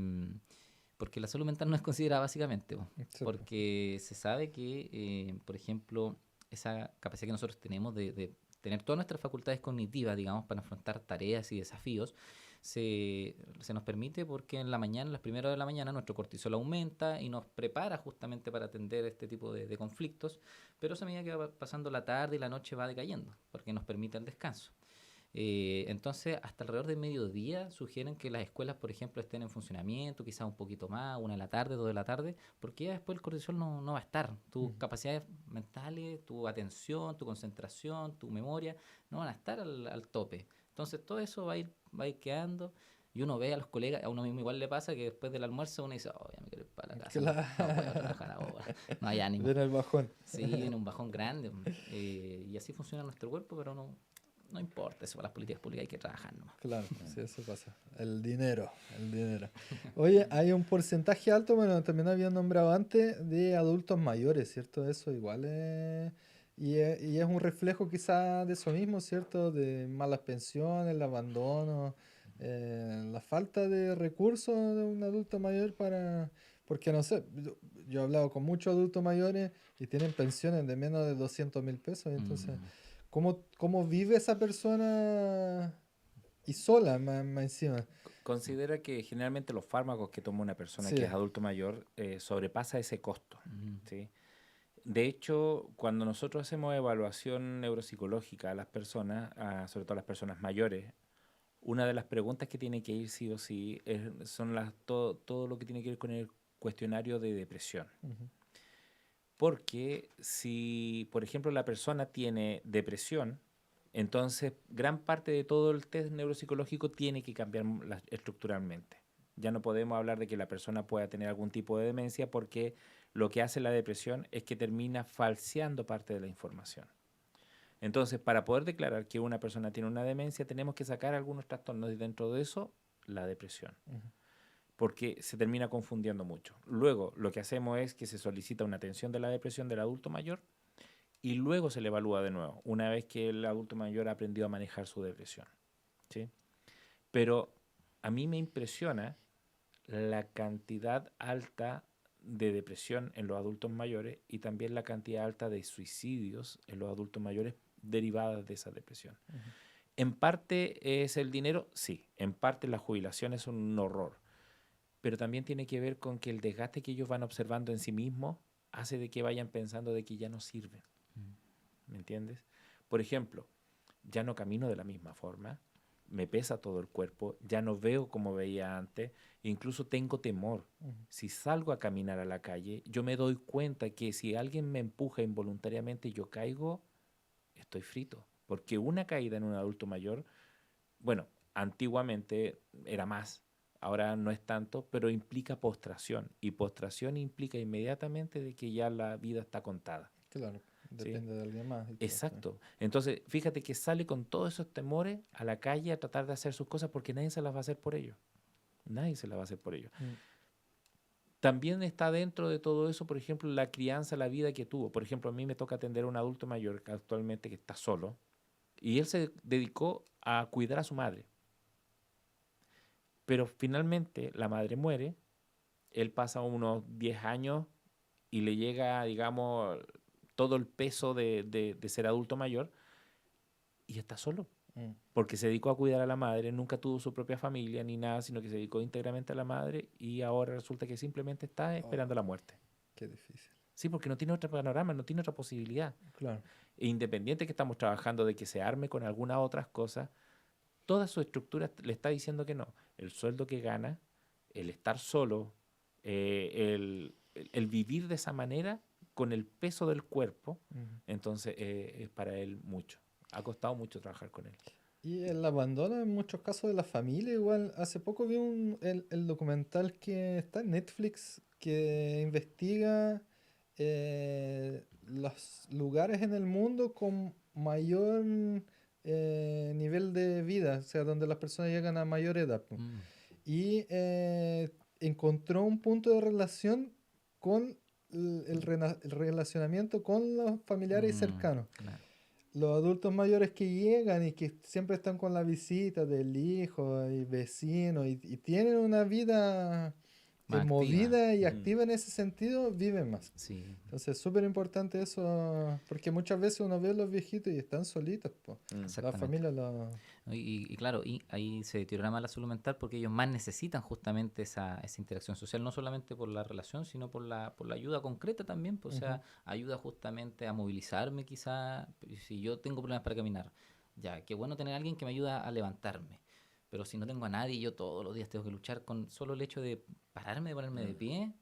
porque la salud mental no es considerada básicamente, po, sí, po. porque se sabe que, por ejemplo, esa capacidad que nosotros tenemos de tener todas nuestras facultades cognitivas, digamos, para afrontar tareas y desafíos, se nos permite porque en la mañana, en las primeras horas de la mañana, nuestro cortisol aumenta y nos prepara justamente para atender este tipo de conflictos, pero a medida que va pasando la tarde y la noche va decayendo, porque nos permite el descanso. Entonces, hasta alrededor del mediodía sugieren que las escuelas, por ejemplo, estén en funcionamiento, quizás un poquito más, 1 de la tarde, 2 de la tarde, porque ya después el cortisol no va a estar. Tus capacidades mentales, tu atención, tu concentración, tu memoria, no van a estar al tope. Entonces, todo eso va a ir quedando. Y uno ve a los colegas, a uno mismo igual le pasa que después del almuerzo uno dice, oh, ya me quiero ir para la casa, no puedo trabajar ahora, no hay ánimo. Viene el bajón. Sí, viene un bajón grande. Y así funciona nuestro cuerpo, pero no importa, eso para las políticas públicas hay que trabajar nomás. Claro, sí, eso pasa. El dinero, el dinero. Oye, hay un porcentaje alto, bueno, también había nombrado antes, de adultos mayores, ¿cierto? Eso igual es... Y es un reflejo quizá de eso mismo, ¿cierto? De malas pensiones, el abandono, la falta de recursos de un adulto mayor para... Porque no sé, yo he hablado con muchos adultos mayores y tienen pensiones de menos de 200.000 pesos, entonces... Mm, ¿Cómo vive esa persona y sola, más encima? Considera que generalmente los fármacos que toma una persona que Sí. es adulto mayor sobrepasa ese costo, mm, ¿sí? De hecho, cuando nosotros hacemos evaluación neuropsicológica a las personas, sobre todo a las personas mayores, una de las preguntas que tiene que ir sí o sí son todo lo que tiene que ver con el cuestionario de depresión. Ujú, Porque si, por ejemplo, la persona tiene depresión, entonces gran parte de todo el test neuropsicológico tiene que cambiar estructuralmente. Ya no podemos hablar de que la persona pueda tener algún tipo de demencia porque lo que hace la depresión es que termina falseando parte de la información. Entonces, para poder declarar que una persona tiene una demencia, tenemos que sacar algunos trastornos y dentro de eso, la depresión, ujú, porque se termina confundiendo mucho. Luego, lo que hacemos es que se solicita una atención de la depresión del adulto mayor y luego se le evalúa de nuevo, una vez que el adulto mayor ha aprendido a manejar su depresión, ¿sí? Pero a mí me impresiona la cantidad alta de depresión en los adultos mayores y también la cantidad alta de suicidios en los adultos mayores derivadas de esa depresión. ujú. En parte es el dinero, sí, en parte la jubilación es un horror, pero también tiene que ver con que el desgaste que ellos van observando en sí mismos hace de que vayan pensando de que ya no sirven. ¿Me entiendes? Por ejemplo, ya no camino de la misma forma, me pesa todo el cuerpo, ya no veo como veía antes, incluso tengo temor. Ujú. Si salgo a caminar a la calle, yo me doy cuenta que si alguien me empuja involuntariamente y yo caigo, estoy frito. Porque una caída en un adulto mayor, bueno, antiguamente era más, ahora no es tanto, pero implica postración. Y postración implica inmediatamente de que ya la vida está contada. Claro, ¿Sí? depende de alguien más y todo, sí. Exacto. Entonces, fíjate que sale con todos esos temores a la calle a tratar de hacer sus cosas porque nadie se las va a hacer por ellos. Nadie se las va a hacer por ellos. Mm, También está dentro de todo eso, por ejemplo, la crianza, la vida que tuvo. Por ejemplo, a mí me toca atender a un adulto mayor que actualmente que está solo y él se dedicó a cuidar a su madre. Pero finalmente la madre muere, él pasa unos 10 años y le llega, digamos, todo el peso de ser adulto mayor y está solo. mm. Porque se dedicó a cuidar a la madre, nunca tuvo su propia familia ni nada, sino que se dedicó íntegramente a la madre y ahora resulta que simplemente está Oh, esperando la muerte. qué difícil. Sí, porque no tiene otro panorama, no tiene otra posibilidad. Claro. E independiente que estamos trabajando de que se arme con algunas otras cosas, toda su estructura le está diciendo que no. El sueldo que gana, el estar solo, el vivir de esa manera con el peso del cuerpo, entonces es para él mucho. Ha costado mucho trabajar con él. Y el abandono en muchos casos de la familia, igual. Hace poco vi el documental que está en Netflix que investiga los lugares en el mundo con mayor nivel de vida, o sea, donde las personas llegan a mayor edad, po. Mm. Y encontró un punto de relación con el relacionamiento con los familiares cercanos. Claro. Los adultos mayores que llegan y que siempre están con la visita del hijo y vecino y tienen una vida Más movida y Mm. activa en ese sentido, viven más. Sí. Entonces es súper importante eso, porque muchas veces uno ve a los viejitos y están solitos, po. La Exactamente. familia los... Y claro, y ahí se deteriora más la salud mental porque ellos más necesitan justamente esa interacción social, no solamente por la relación, sino por la ayuda concreta también. Pues, o sea, ayuda justamente a movilizarme quizá. Si yo tengo problemas para caminar, ya, qué bueno tener a alguien que me ayuda a levantarme. Pero si no tengo a nadie, yo todos los días tengo que luchar con solo el hecho de pararme, de ponerme de pie,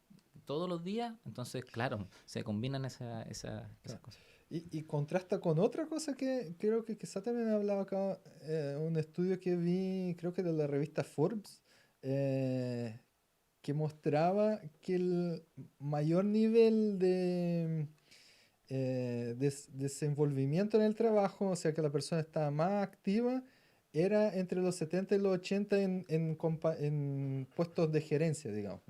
todos los días. Entonces, claro, se combinan esas cosas. Y contrasta con otra cosa que creo que quizá también hablaba acá, un estudio que vi, creo que de la revista Forbes, que mostraba que el mayor nivel de desenvolvimiento en el trabajo, o sea, que la persona estaba más activa, era entre los 70 y los 80 en puestos de gerencia, digamos,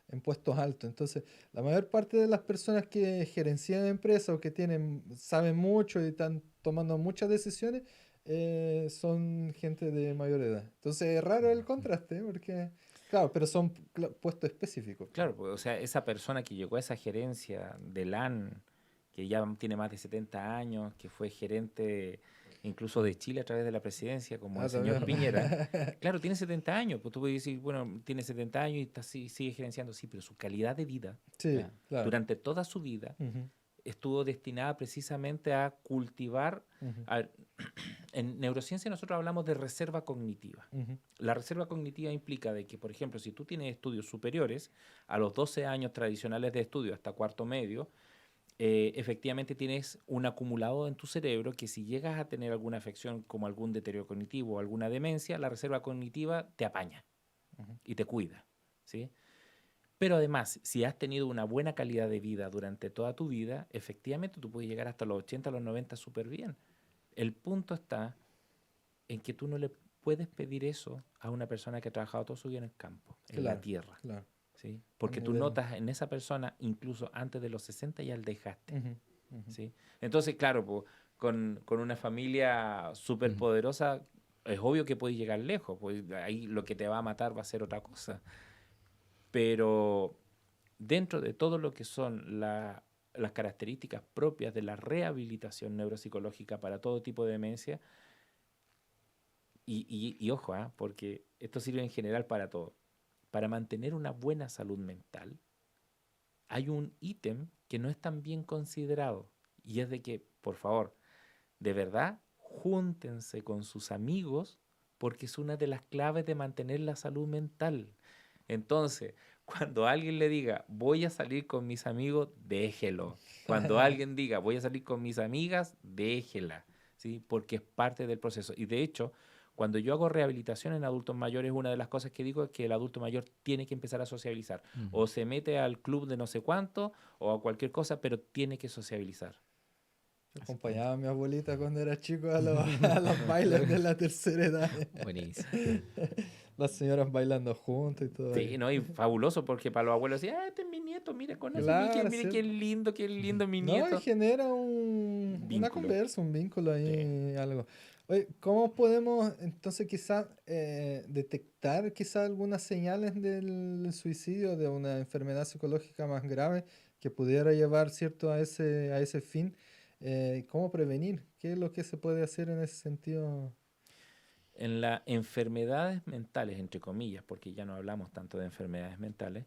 en puestos altos. Entonces, la mayor parte de las personas que gerencian empresas o que saben mucho y están tomando muchas decisiones, son gente de mayor edad. Entonces, es raro el contraste, porque, claro, pero son puestos específicos. Claro, pues, o sea, esa persona que llegó a esa gerencia de LAN, que ya tiene más de 70 años, que fue gerente incluso de Chile a través de la presidencia, como el señor también. Piñera, claro, tiene 70 años, pues tú puedes decir, bueno, tiene 70 años y sigue gerenciando, sí, pero su calidad de vida Sí, Ya. claro. durante toda su vida Ujú, estuvo destinada precisamente a cultivar. ujú, a ver, en neurociencia nosotros hablamos de reserva cognitiva. ujú. La reserva cognitiva implica de que, por ejemplo, si tú tienes estudios superiores, a los 12 años tradicionales de estudio hasta cuarto medio, efectivamente tienes un acumulado en tu cerebro que si llegas a tener alguna afección como algún deterioro cognitivo o alguna demencia, la reserva cognitiva te apaña Ujú. y te cuida, ¿sí? Pero además, si has tenido una buena calidad de vida durante toda tu vida, efectivamente tú puedes llegar hasta los 80, los 90 súper bien. El punto está en que tú no le puedes pedir eso a una persona que ha trabajado todo su vida en el campo, en la Claro, tierra, claro. ¿sí? Porque tú nivel- notas en esa persona, incluso antes de los 60 ya el dejaste, Ujú, ujú. ¿sí? Entonces, claro, po, con una familia súper Ujú. poderosa, es obvio que puedes llegar lejos, pues ahí lo que te va a matar va a ser otra cosa. Pero dentro de todo lo que son las características propias de la rehabilitación neuropsicológica para todo tipo de demencia, y ojo, porque esto sirve en general para todo. Para mantener una buena salud mental, hay un ítem que no es tan bien considerado, y es de que, por favor, de verdad, júntense con sus amigos, porque es una de las claves de mantener la salud mental. Entonces, cuando alguien le diga, voy a salir con mis amigos, déjelo. Cuando alguien diga, voy a salir con mis amigas, déjela, ¿sí? Porque es parte del proceso. Y de hecho, cuando yo hago rehabilitación en adultos mayores, una de las cosas que digo es que el adulto mayor tiene que empezar a sociabilizar. Ujú. O se mete al club de no sé cuánto, o a cualquier cosa, pero tiene que sociabilizar. Acompañaba a mi abuelita cuando era chico a los bailes de la tercera edad. Buenísimo. Las señoras bailando juntas y todo. Sí, no, y fabuloso porque para los abuelos decía, este es mi nieto, mire, conoce Claro, mire ¿cierto? qué lindo mi No, y nieto. genera una Vínculo. conversa, un vínculo Sí. ahí, algo. Oye, ¿cómo podemos entonces quizá detectar quizá algunas señales del suicidio, de una enfermedad psicológica más grave que pudiera llevar, cierto, a ese fin? ¿Cómo prevenir? ¿Qué es lo que se puede hacer en ese sentido? En las enfermedades mentales, entre comillas, porque ya no hablamos tanto de enfermedades mentales,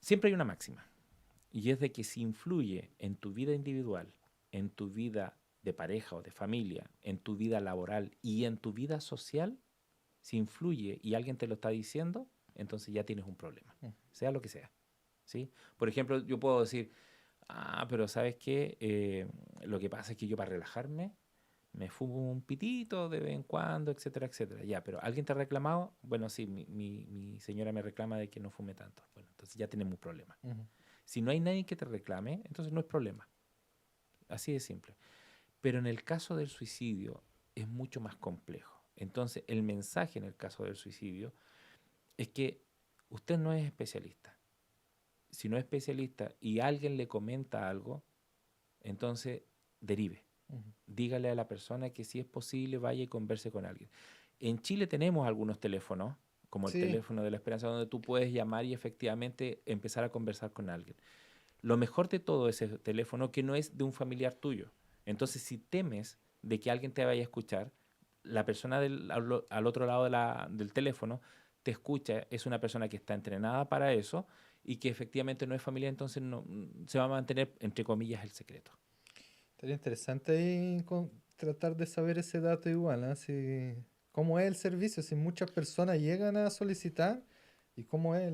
siempre hay una máxima, y es de que si influye en tu vida individual, en tu vida de pareja o de familia, en tu vida laboral y en tu vida social, si influye y alguien te lo está diciendo, entonces ya tienes un problema, sea lo que sea, ¿sí? Por ejemplo, yo puedo decir, pero ¿sabes qué? Lo que pasa es que yo para relajarme me fumo un pitito de vez en cuando, etcétera, etcétera. Ya, pero ¿alguien te ha reclamado? Bueno, sí, mi señora me reclama de que no fume tanto. Bueno, entonces ya tenemos un problema. Si no hay nadie que te reclame, entonces no es problema. Así de simple. Pero en el caso del suicidio es mucho más complejo. Entonces, el mensaje en el caso del suicidio es que usted no es especialista. Si no es especialista y alguien le comenta algo, entonces derive. Dígale a la persona que si es posible vaya y converse con alguien. En Chile tenemos algunos teléfonos, como el Sí, teléfono de la esperanza, donde tú puedes llamar y efectivamente empezar a conversar con alguien. Lo mejor de todo es ese teléfono que no es de un familiar tuyo. Entonces, si temes de que alguien te vaya a escuchar, la persona al otro lado del teléfono te escucha, es una persona que está entrenada para eso y que efectivamente no es familiar, entonces no, se va a mantener, entre comillas, el secreto. estaría interesante ahí tratar de saber ese dato igual, ¿ah? Cómo es el servicio, si muchas personas llegan a solicitar y cómo es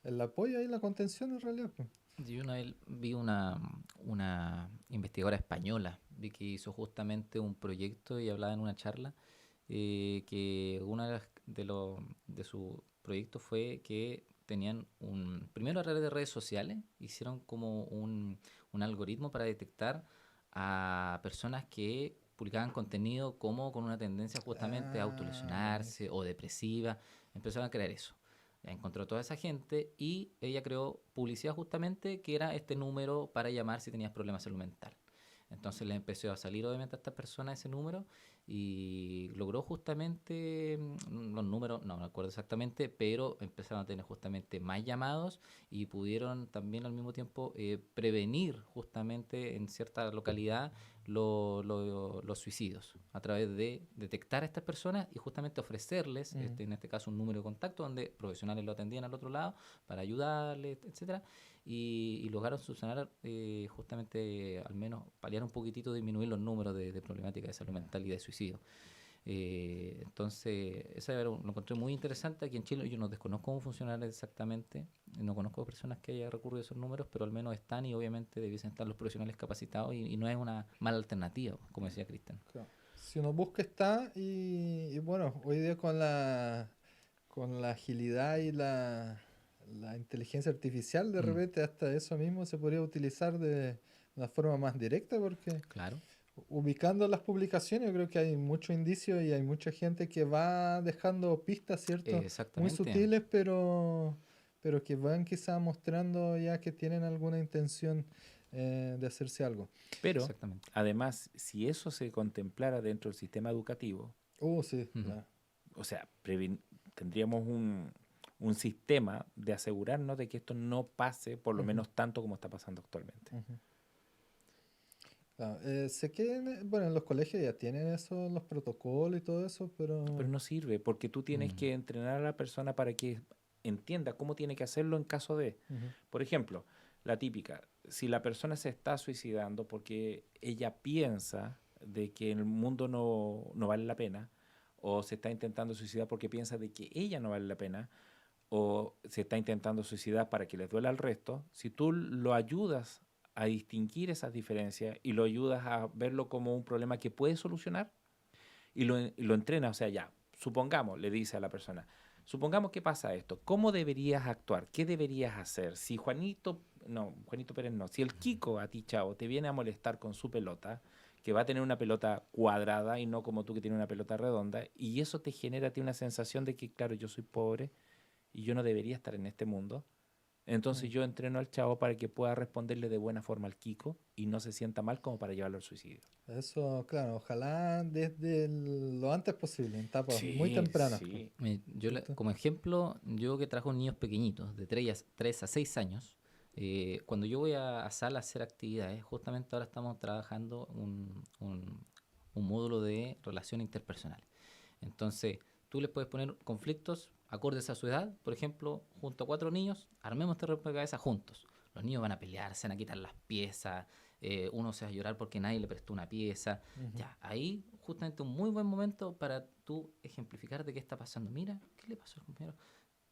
el apoyo y la contención en realidad, pues. Yo una vez vi una investigadora española, vi que hizo justamente un proyecto y hablaba en una charla que una de sus proyectos fue que tenían primero a través de redes sociales, hicieron como un algoritmo para detectar a personas que publicaban contenido como con una tendencia justamente a Ah, autolesionarse buenísimo. o depresiva, empezaron a crear eso. Encontró toda esa gente y ella creó publicidad justamente que era este número para llamar si tenías problemas de salud mental. Entonces le empezó a salir obviamente a estas personas ese número y logró justamente los números, no me acuerdo exactamente, pero empezaron a tener justamente más llamados y pudieron también al mismo tiempo prevenir justamente en cierta localidad los suicidios a través de detectar a estas personas y justamente ofrecerles, en este caso, un número de contacto donde profesionales lo atendían al otro lado para ayudarles, etcétera, y lograron solucionar justamente, al menos paliar un poquitito, disminuir los números de problemática de salud mental y de suicidio. Entonces, lo encontré muy interesante. Aquí en Chile yo no desconozco cómo funcionará exactamente, no conozco personas que hayan recurrido a esos números, pero al menos están y obviamente debiesen estar los profesionales capacitados y no es una mala alternativa, como decía Cristian. Claro. Si uno busca está y bueno, hoy día con la agilidad y la inteligencia artificial, de Mm, repente hasta eso mismo se podría utilizar de una forma más directa porque claro, ubicando las publicaciones yo creo que hay muchos indicios y hay mucha gente que va dejando pistas, ¿cierto? Muy exactamente, sutiles, pero que van quizá mostrando ya que tienen alguna intención de hacerse algo. Pero, exactamente. además, si eso se contemplara dentro del sistema educativo, Sí, Ujú, claro. o sea, tendríamos un sistema de asegurarnos de que esto no pase, por lo Ujú, menos tanto como está pasando actualmente. ujú. Claro, sé que bueno, en los colegios ya tienen eso, los protocolos y todo eso, Pero pero no sirve, porque tú tienes mm, que entrenar a la persona para que entienda cómo tiene que hacerlo en caso de, ujú, por ejemplo, la típica, si la persona se está suicidando porque ella piensa de que el mundo no vale la pena, o se está intentando suicidar porque piensa de que ella no vale la pena, o se está intentando suicidar para que les duela al resto, si tú lo ayudas a distinguir esas diferencias y lo ayudas a verlo como un problema que puede solucionar y lo entrenas, o sea, ya, supongamos, le dice a la persona, supongamos que pasa esto, ¿cómo deberías actuar? ¿Qué deberías hacer? Si Juanito Pérez no, si el Kiko a ti, chavo, te viene a molestar con su pelota, que va a tener una pelota cuadrada y no como tú que tienes una pelota redonda, y eso te genera a ti una sensación de que, claro, yo soy pobre y yo no debería estar en este mundo. mm. Entonces yo entreno al chavo para que pueda responderle de buena forma al Kiko y no se sienta mal como para llevarlo al suicidio. Eso, claro, ojalá desde lo antes posible, en etapas muy Sí, tempranas, pues, sí. ¿cierto? Como ejemplo, yo que trabajo con niños pequeñitos, de 3 a 6 años, cuando yo voy a sala a hacer actividades, justamente ahora estamos trabajando un módulo de relación interpersonal. Entonces, tú les puedes poner conflictos acordes a su edad, por ejemplo, junto a 4 niños, armemos este rompecabezas juntos. los niños van a pelear, se van a quitar las piezas, uno se va a llorar porque nadie le prestó una pieza. Ya, ahí justamente un muy buen momento para tú ejemplificar de qué está pasando. Mira, ¿qué le pasó al compañero?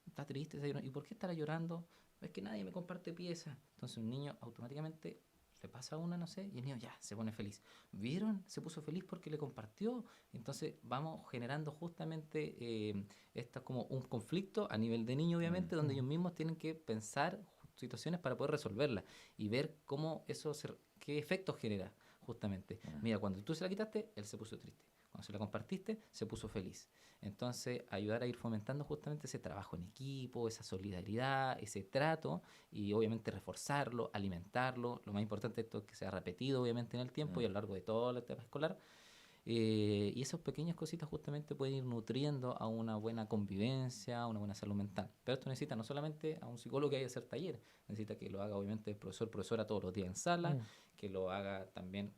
Está triste, está llorando. ¿Y por qué estará llorando? Es que nadie me comparte piezas. Entonces un niño automáticamente le pasa una, no sé, y el niño ya se pone feliz. ¿Vieron? Se puso feliz porque le compartió. Entonces vamos generando justamente esto como un conflicto a nivel de niño, obviamente, donde ellos mismos tienen que pensar situaciones para poder resolverlas y ver cómo qué efectos genera justamente. Mira, cuando tú se la quitaste, él se puso triste. Cuando se la compartiste, se puso feliz. Entonces, ayudar a ir fomentando justamente ese trabajo en equipo, esa solidaridad, ese trato y obviamente reforzarlo, alimentarlo. Lo más importante de esto es que sea repetido obviamente en el tiempo y a lo largo de toda la etapa escolar. Y esas pequeñas cositas justamente pueden ir nutriendo a una buena convivencia, a una buena salud mental. Pero esto necesita no solamente a un psicólogo que vaya a hacer talleres, necesita que lo haga obviamente el profesor, profesora todos los días en sala, que lo haga también,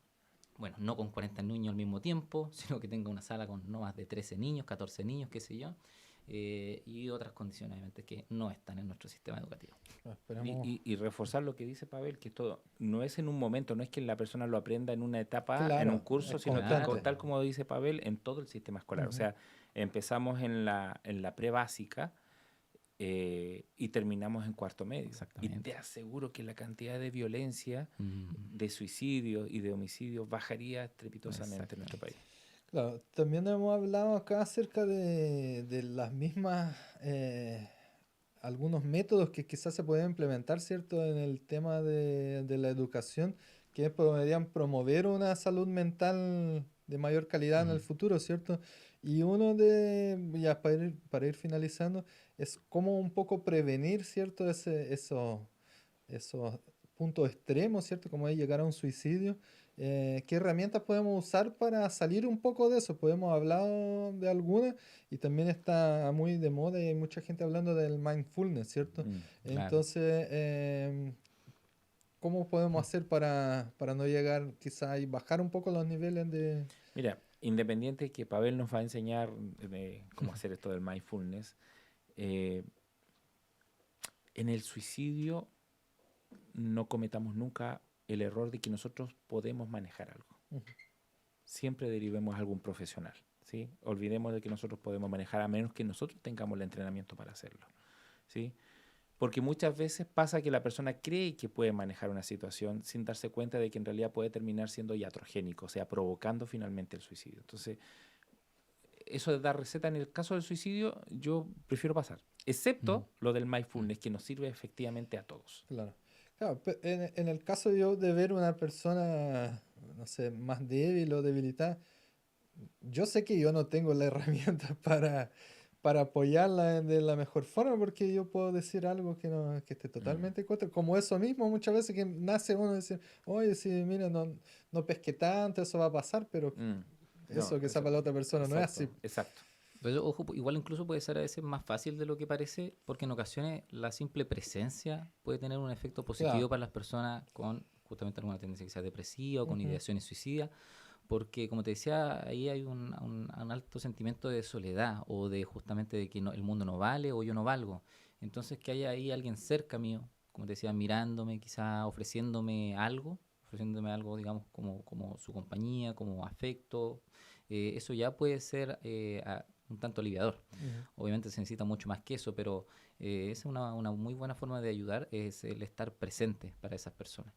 bueno, no con 40 niños al mismo tiempo, sino que tenga una sala con no más de 13 niños, 14 niños, qué sé yo, y otras condiciones obviamente que no están en nuestro sistema educativo. Esperemos. Y reforzar lo que dice Pavel, que esto no es en un momento, no es que la persona lo aprenda en una etapa, en un Claro, curso, es sino que constante. tal como dice Pavel, en todo el sistema escolar. O sea, empezamos en la pre-básica y terminamos en cuarto medio. Y te aseguro que la cantidad de violencia, de suicidios y de homicidios bajaría estrepitosamente en nuestro país. Claro, también hemos hablado acá acerca de las mismas, algunos métodos que quizás se pueden implementar, ¿cierto?, en el tema de la educación, que podrían promover una salud mental de mayor calidad en el futuro, ¿cierto? Y uno ya para ir finalizando, es cómo un poco prevenir, ¿cierto?, esos puntos extremos, ¿cierto? Como es llegar a un suicidio. ¿Qué herramientas podemos usar para salir un poco de eso? Podemos hablar de algunas y también está muy de moda y hay mucha gente hablando del mindfulness, ¿cierto? Claro. Entonces, ¿cómo podemos hacer para no llegar quizá y bajar un poco los niveles de... Mira, independiente que Pavel nos va a enseñar cómo hacer esto del mindfulness, en el suicidio no cometamos nunca el error de que nosotros podemos manejar algo. Siempre derivemos a algún profesional, ¿sí? Olvidemos de que nosotros podemos manejar a menos que nosotros tengamos el entrenamiento para hacerlo, ¿sí? Porque muchas veces pasa que la persona cree que puede manejar una situación sin darse cuenta de que en realidad puede terminar siendo iatrogénico, o sea, provocando finalmente el suicidio. Entonces, eso de dar receta en el caso del suicidio, yo prefiero pasar, excepto lo del mindfulness, que nos sirve efectivamente a todos. Claro. Claro, en el caso yo de ver una persona, no sé, más débil o debilitada, yo sé que yo no tengo la herramienta para apoyarla de la mejor forma, porque yo puedo decir algo que no, que esté totalmente en contra, como eso mismo, muchas veces que nace uno decir, oye, sí, mira, no pesque tanto, eso va a pasar, pero eso No, quizá para la otra persona no es así. Exacto. Pero ojo, igual incluso puede ser a veces más fácil de lo que parece, porque en ocasiones la simple presencia puede tener un efecto positivo Claro. para las personas con justamente alguna tendencia quizás depresiva o con Ujú. ideaciones suicidas, porque como te decía, ahí hay un alto sentimiento de soledad o de justamente de que el mundo no vale o yo no valgo. Entonces que haya ahí alguien cerca mío, como te decía, mirándome, quizás ofreciéndome algo, digamos, como su compañía, como afecto, eso ya puede ser un tanto aliviador. Obviamente se necesita mucho más que eso, pero esa es una muy buena forma de ayudar, es el estar presente para esas personas.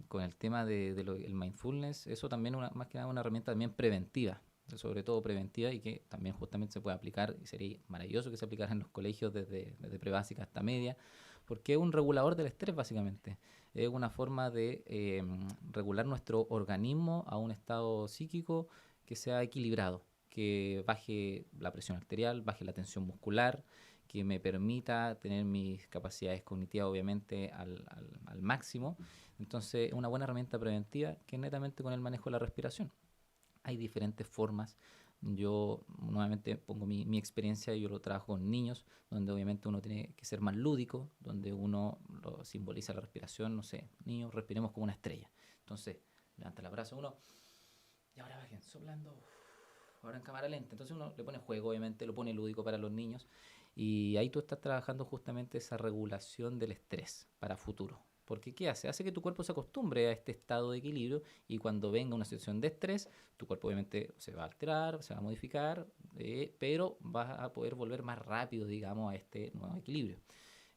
Con el tema del mindfulness, eso también más que nada una herramienta también preventiva, sobre todo preventiva y que también justamente se puede aplicar y sería maravilloso que se aplicara en los colegios desde prebásica hasta media, porque es un regulador del estrés básicamente. Es una forma de regular nuestro organismo a un estado psíquico que sea equilibrado, que baje la presión arterial, baje la tensión muscular, que me permita tener mis capacidades cognitivas obviamente al máximo. Entonces, una buena herramienta preventiva que es netamente con el manejo de la respiración. Hay diferentes formas. Yo nuevamente pongo mi experiencia, yo lo trabajo con niños, donde obviamente uno tiene que ser más lúdico, donde uno lo simboliza la respiración, no sé, niños, respiremos como una estrella. Entonces, levanta el brazo uno y ahora bajen, soplando. ahora en cámara lenta. Entonces uno le pone juego, obviamente, lo pone lúdico para los niños. Y ahí tú estás trabajando justamente esa regulación del estrés para futuro. Porque ¿qué hace? Hace que tu cuerpo se acostumbre a este estado de equilibrio y cuando venga una situación de estrés, tu cuerpo obviamente se va a alterar, se va a modificar, pero vas a poder volver más rápido, digamos, a este nuevo equilibrio.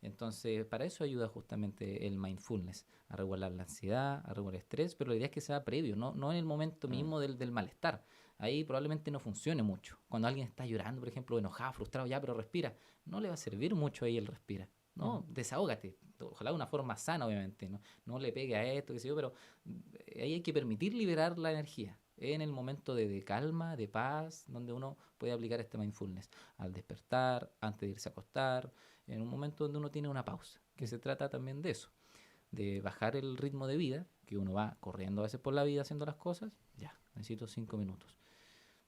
Entonces, para eso ayuda justamente el mindfulness, a regular la ansiedad, a regular el estrés, pero la idea es que sea previo, no en el momento mismo del malestar. Ahí probablemente no funcione mucho. Cuando alguien está llorando, por ejemplo, enojado, frustrado, ya, pero respira, no le va a servir mucho ahí el respira. No, desahógate. Ojalá de una forma sana, obviamente. No le pegue a esto, qué sé yo, pero ahí hay que permitir liberar la energía en el momento de calma, de paz, donde uno puede aplicar este mindfulness. Al despertar, antes de irse a acostar, en un momento donde uno tiene una pausa, que se trata también de eso, de bajar el ritmo de vida, que uno va corriendo a veces por la vida haciendo las cosas, ya, necesito 5 minutos.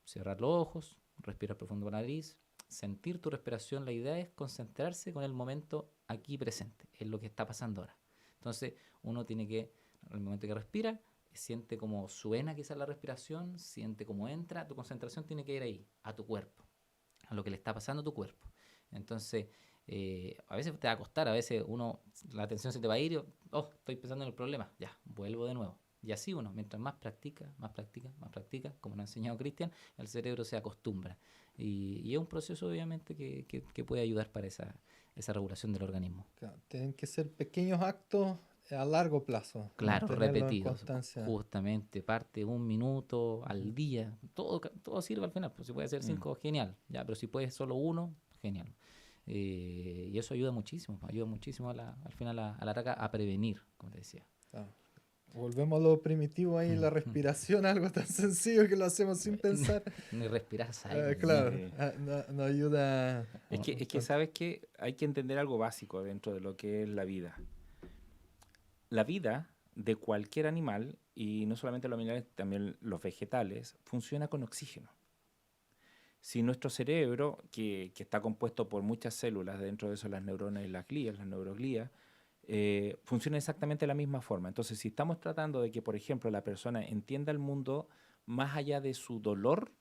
Cerrar los ojos, respirar profundo por la nariz, sentir tu respiración. La idea es concentrarse con el momento aquí presente, en lo que está pasando ahora. Entonces uno tiene que, en el momento que respira, siente cómo suena quizás la respiración, siente cómo entra, tu concentración tiene que ir ahí, a tu cuerpo, a lo que le está pasando a tu cuerpo. Entonces, a veces te va a costar, a veces la atención se te va a ir y, estoy pensando en el problema, ya, vuelvo de nuevo. Y así uno, mientras más practica, como nos ha enseñado Cristian, el cerebro se acostumbra. Y es un proceso obviamente que puede ayudar para esa regulación del organismo. Claro, tienen que ser pequeños actos a largo plazo. Claro, Mantenerlo en repetidos. constancia. Justamente, parte 1 minuto al día. Todo sirve al final. Pues si puede ser 5, genial. Ya, pero si puedes solo 1, genial. Y eso ayuda muchísimo al final a la larga a prevenir, como te decía. Claro. Volvemos a lo primitivo ahí, la respiración, algo tan sencillo que lo hacemos sin pensar. Ni respirar sale. Claro, no ayuda. Es que sabes que hay que entender algo básico dentro de lo que es la vida. La vida de cualquier animal, y no solamente los animales, también los vegetales, funciona con oxígeno. Si nuestro cerebro, que está compuesto por muchas células, dentro de eso las neuronas y las glías, las neuroglías, funciona exactamente de la misma forma. Entonces, si estamos tratando de que, por ejemplo, la persona entienda el mundo más allá de su dolor,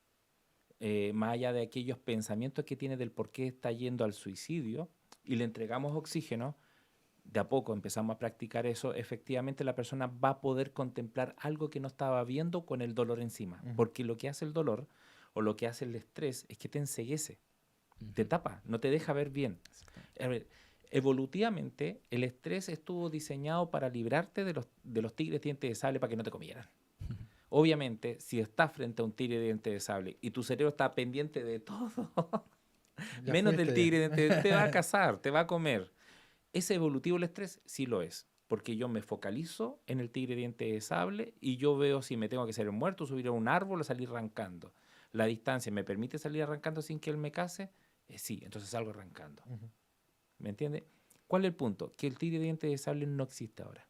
más allá de aquellos pensamientos que tiene del por qué está yendo al suicidio, y le entregamos oxígeno, de a poco empezamos a practicar eso, efectivamente la persona va a poder contemplar algo que no estaba viendo con el dolor encima. Porque lo que hace el dolor o lo que hace el estrés es que te enceguece, te tapa, no te deja ver bien. A ver, evolutivamente, el estrés estuvo diseñado para librarte de los tigres dientes de sable para que no te comieran. Obviamente, si estás frente a un tigre de dientes de sable y tu cerebro está pendiente de todo, menos del tigre de dientes, te va a cazar, te va a comer. ¿Es evolutivo el estrés? Sí lo es, porque yo me focalizo en el tigre de dientes de sable y yo veo si me tengo que ser muerto, subir a un árbol o salir arrancando. ¿La distancia me permite salir arrancando sin que él me case? Sí, entonces salgo arrancando. ¿Me entiende? ¿Cuál es el punto? Que el tigre de dientes de sable no existe ahora.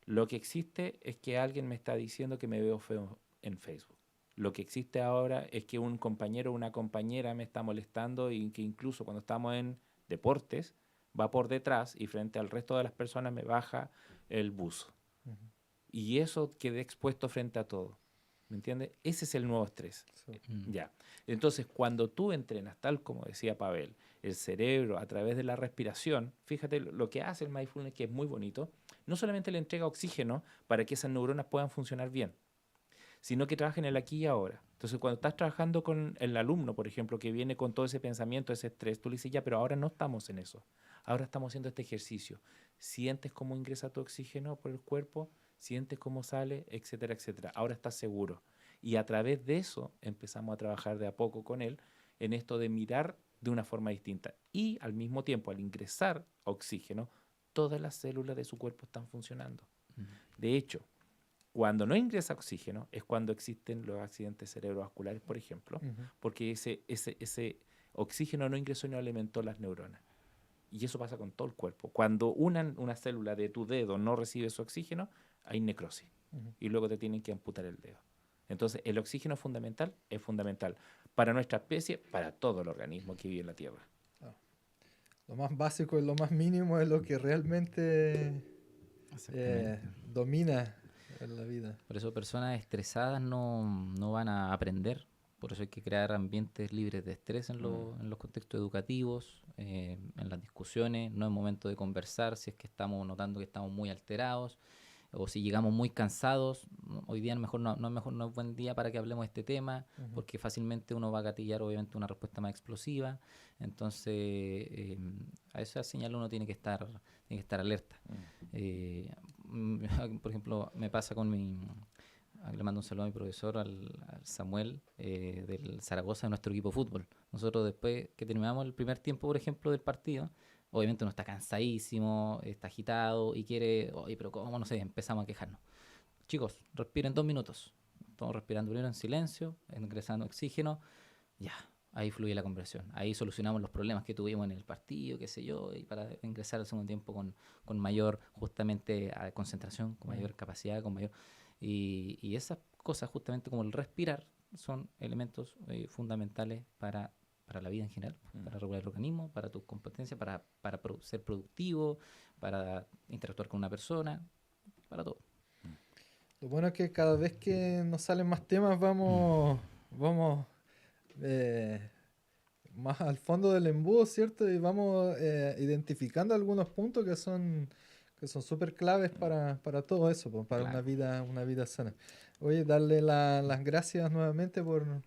Lo que existe es que alguien me está diciendo que me veo feo en Facebook. Lo que existe ahora es que un compañero o una compañera me está molestando y que incluso cuando estamos en deportes va por detrás y frente al resto de las personas me baja el buzo. Y eso quedé expuesto frente a todo. ¿Me entiendes? Ese es el nuevo estrés. Sí. Ya. Entonces, cuando tú entrenas, tal como decía Pavel, el cerebro a través de la respiración, fíjate lo que hace el mindfulness, que es muy bonito, no solamente le entrega oxígeno para que esas neuronas puedan funcionar bien, sino que trabaja en el aquí y ahora. Entonces, cuando estás trabajando con el alumno, por ejemplo, que viene con todo ese pensamiento, ese estrés, tú le dices, ya, pero ahora no estamos en eso. Ahora estamos haciendo este ejercicio. ¿Sientes cómo ingresa tu oxígeno por el cuerpo? ¿Sientes cómo sale? Etcétera, etcétera. Ahora estás seguro. Y a través de eso empezamos a trabajar de a poco con él en esto de mirar de una forma distinta. Y al mismo tiempo, al ingresar oxígeno, todas las células de su cuerpo están funcionando. De hecho, cuando no ingresa oxígeno es cuando existen los accidentes cerebrovasculares, por ejemplo, porque ese oxígeno no ingresó y no alimentó las neuronas. Y eso pasa con todo el cuerpo. Cuando una célula de tu dedo no recibe su oxígeno, hay necrosis. Y luego te tienen que amputar el dedo. Entonces, el oxígeno es fundamental para nuestra especie, para todo el organismo que vive en la Tierra. Lo más básico y lo más mínimo es lo que realmente domina en la vida. Por eso personas estresadas no van a aprender, Por eso hay que crear ambientes libres de estrés en los contextos educativos, en las discusiones. No es momento de conversar si es que estamos notando que estamos muy alterados o si llegamos muy cansados. Hoy día no es buen día para que hablemos de este tema, porque fácilmente uno va a gatillar obviamente una respuesta más explosiva. Entonces, a esa señal uno tiene que estar alerta. Por ejemplo, me pasa con le mando un saludo a mi profesor, al Samuel, del Zaragoza, de nuestro equipo de fútbol. Nosotros después que terminamos el primer tiempo, por ejemplo, del partido, obviamente uno está cansadísimo, está agitado y quiere, oye, pero ¿cómo? No sé, empezamos a quejarnos. Chicos, respiren 2 minutos. Estamos respirando primero en silencio, ingresando oxígeno, ya, ahí fluye la conversación. Ahí solucionamos los problemas que tuvimos en el partido, qué sé yo, y para ingresar al segundo tiempo con mayor, justamente, concentración, con mayor capacidad, con mayor... Y esas cosas, justamente como el respirar, son elementos fundamentales para la vida en general, para regular el organismo, para tus competencias, para ser productivo, para interactuar con una persona, para todo. Lo bueno es que cada vez que nos salen más temas vamos más al fondo del embudo, ¿cierto? Y vamos identificando algunos puntos que son súper claves para todo eso, pues, para Claro. una vida sana. Oye, darle las gracias nuevamente por,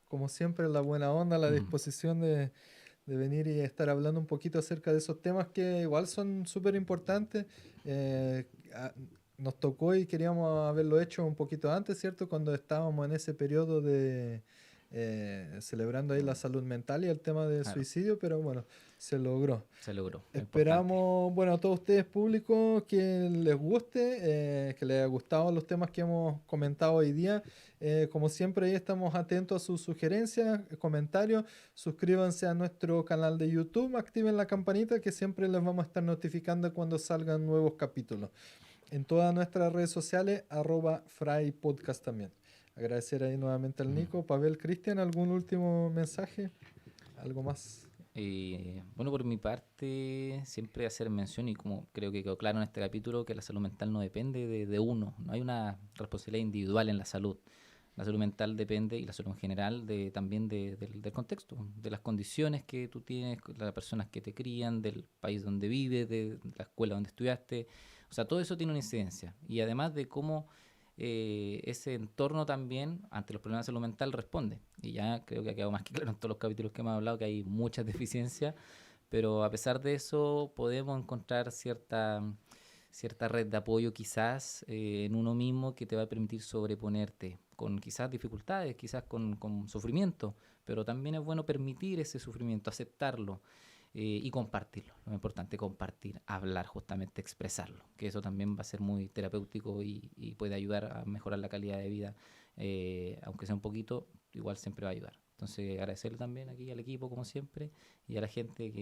como siempre, la buena onda, la disposición de venir y estar hablando un poquito acerca de esos temas que igual son súper importantes. Eh, a- Nos tocó y queríamos haberlo hecho un poquito antes, ¿cierto? Cuando estábamos en ese periodo de celebrando ahí la salud mental y el tema de Claro, suicidio, pero bueno, se logró. se logró, es importante. Esperamos, bueno, a todos ustedes públicos que les guste, que les haya gustado los temas que hemos comentado hoy día. Como siempre, ahí estamos atentos a sus sugerencias, comentarios. Suscríbanse a nuestro canal de YouTube, activen la campanita que siempre les vamos a estar notificando cuando salgan nuevos capítulos. En todas nuestras redes sociales, @FryPodcast también. Agradecer ahí nuevamente al Nico. Pavel, Cristian, ¿algún último mensaje? ¿Algo más? Bueno, por mi parte, siempre hacer mención, y como creo que quedó claro en este capítulo, que la salud mental no depende de uno, no hay una responsabilidad individual en la salud. La salud mental depende, y la salud en general, también del contexto, de las condiciones que tú tienes, de las personas que te crían, del país donde vives, de la escuela donde estudiaste. O sea, todo eso tiene una incidencia. Y además de cómo ese entorno también, ante los problemas de salud mental, responde. Y ya creo que ha quedado más que claro en todos los capítulos que hemos hablado que hay muchas deficiencias, pero a pesar de eso podemos encontrar cierta red de apoyo quizás en uno mismo que te va a permitir sobreponerte con quizás dificultades, quizás con sufrimiento, pero también es bueno permitir ese sufrimiento, aceptarlo y compartirlo. Lo importante es compartir, hablar, justamente expresarlo, que eso también va a ser muy terapéutico y puede ayudar a mejorar la calidad de vida, aunque sea un poquito, igual siempre va a ayudar. Entonces agradecerle también aquí al equipo como siempre y a la gente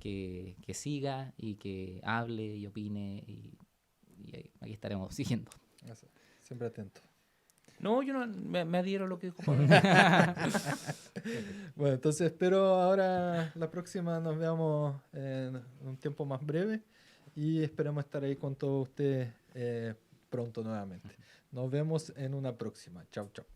que siga y que hable y opine y aquí estaremos siguiendo. Eso, siempre atento. No, yo no me adhiero a lo que dijo Pablo. Bueno, entonces espero ahora la próxima nos veamos en un tiempo más breve y esperamos estar ahí con todos ustedes pronto nuevamente. Nos vemos en una próxima. Chao, chao.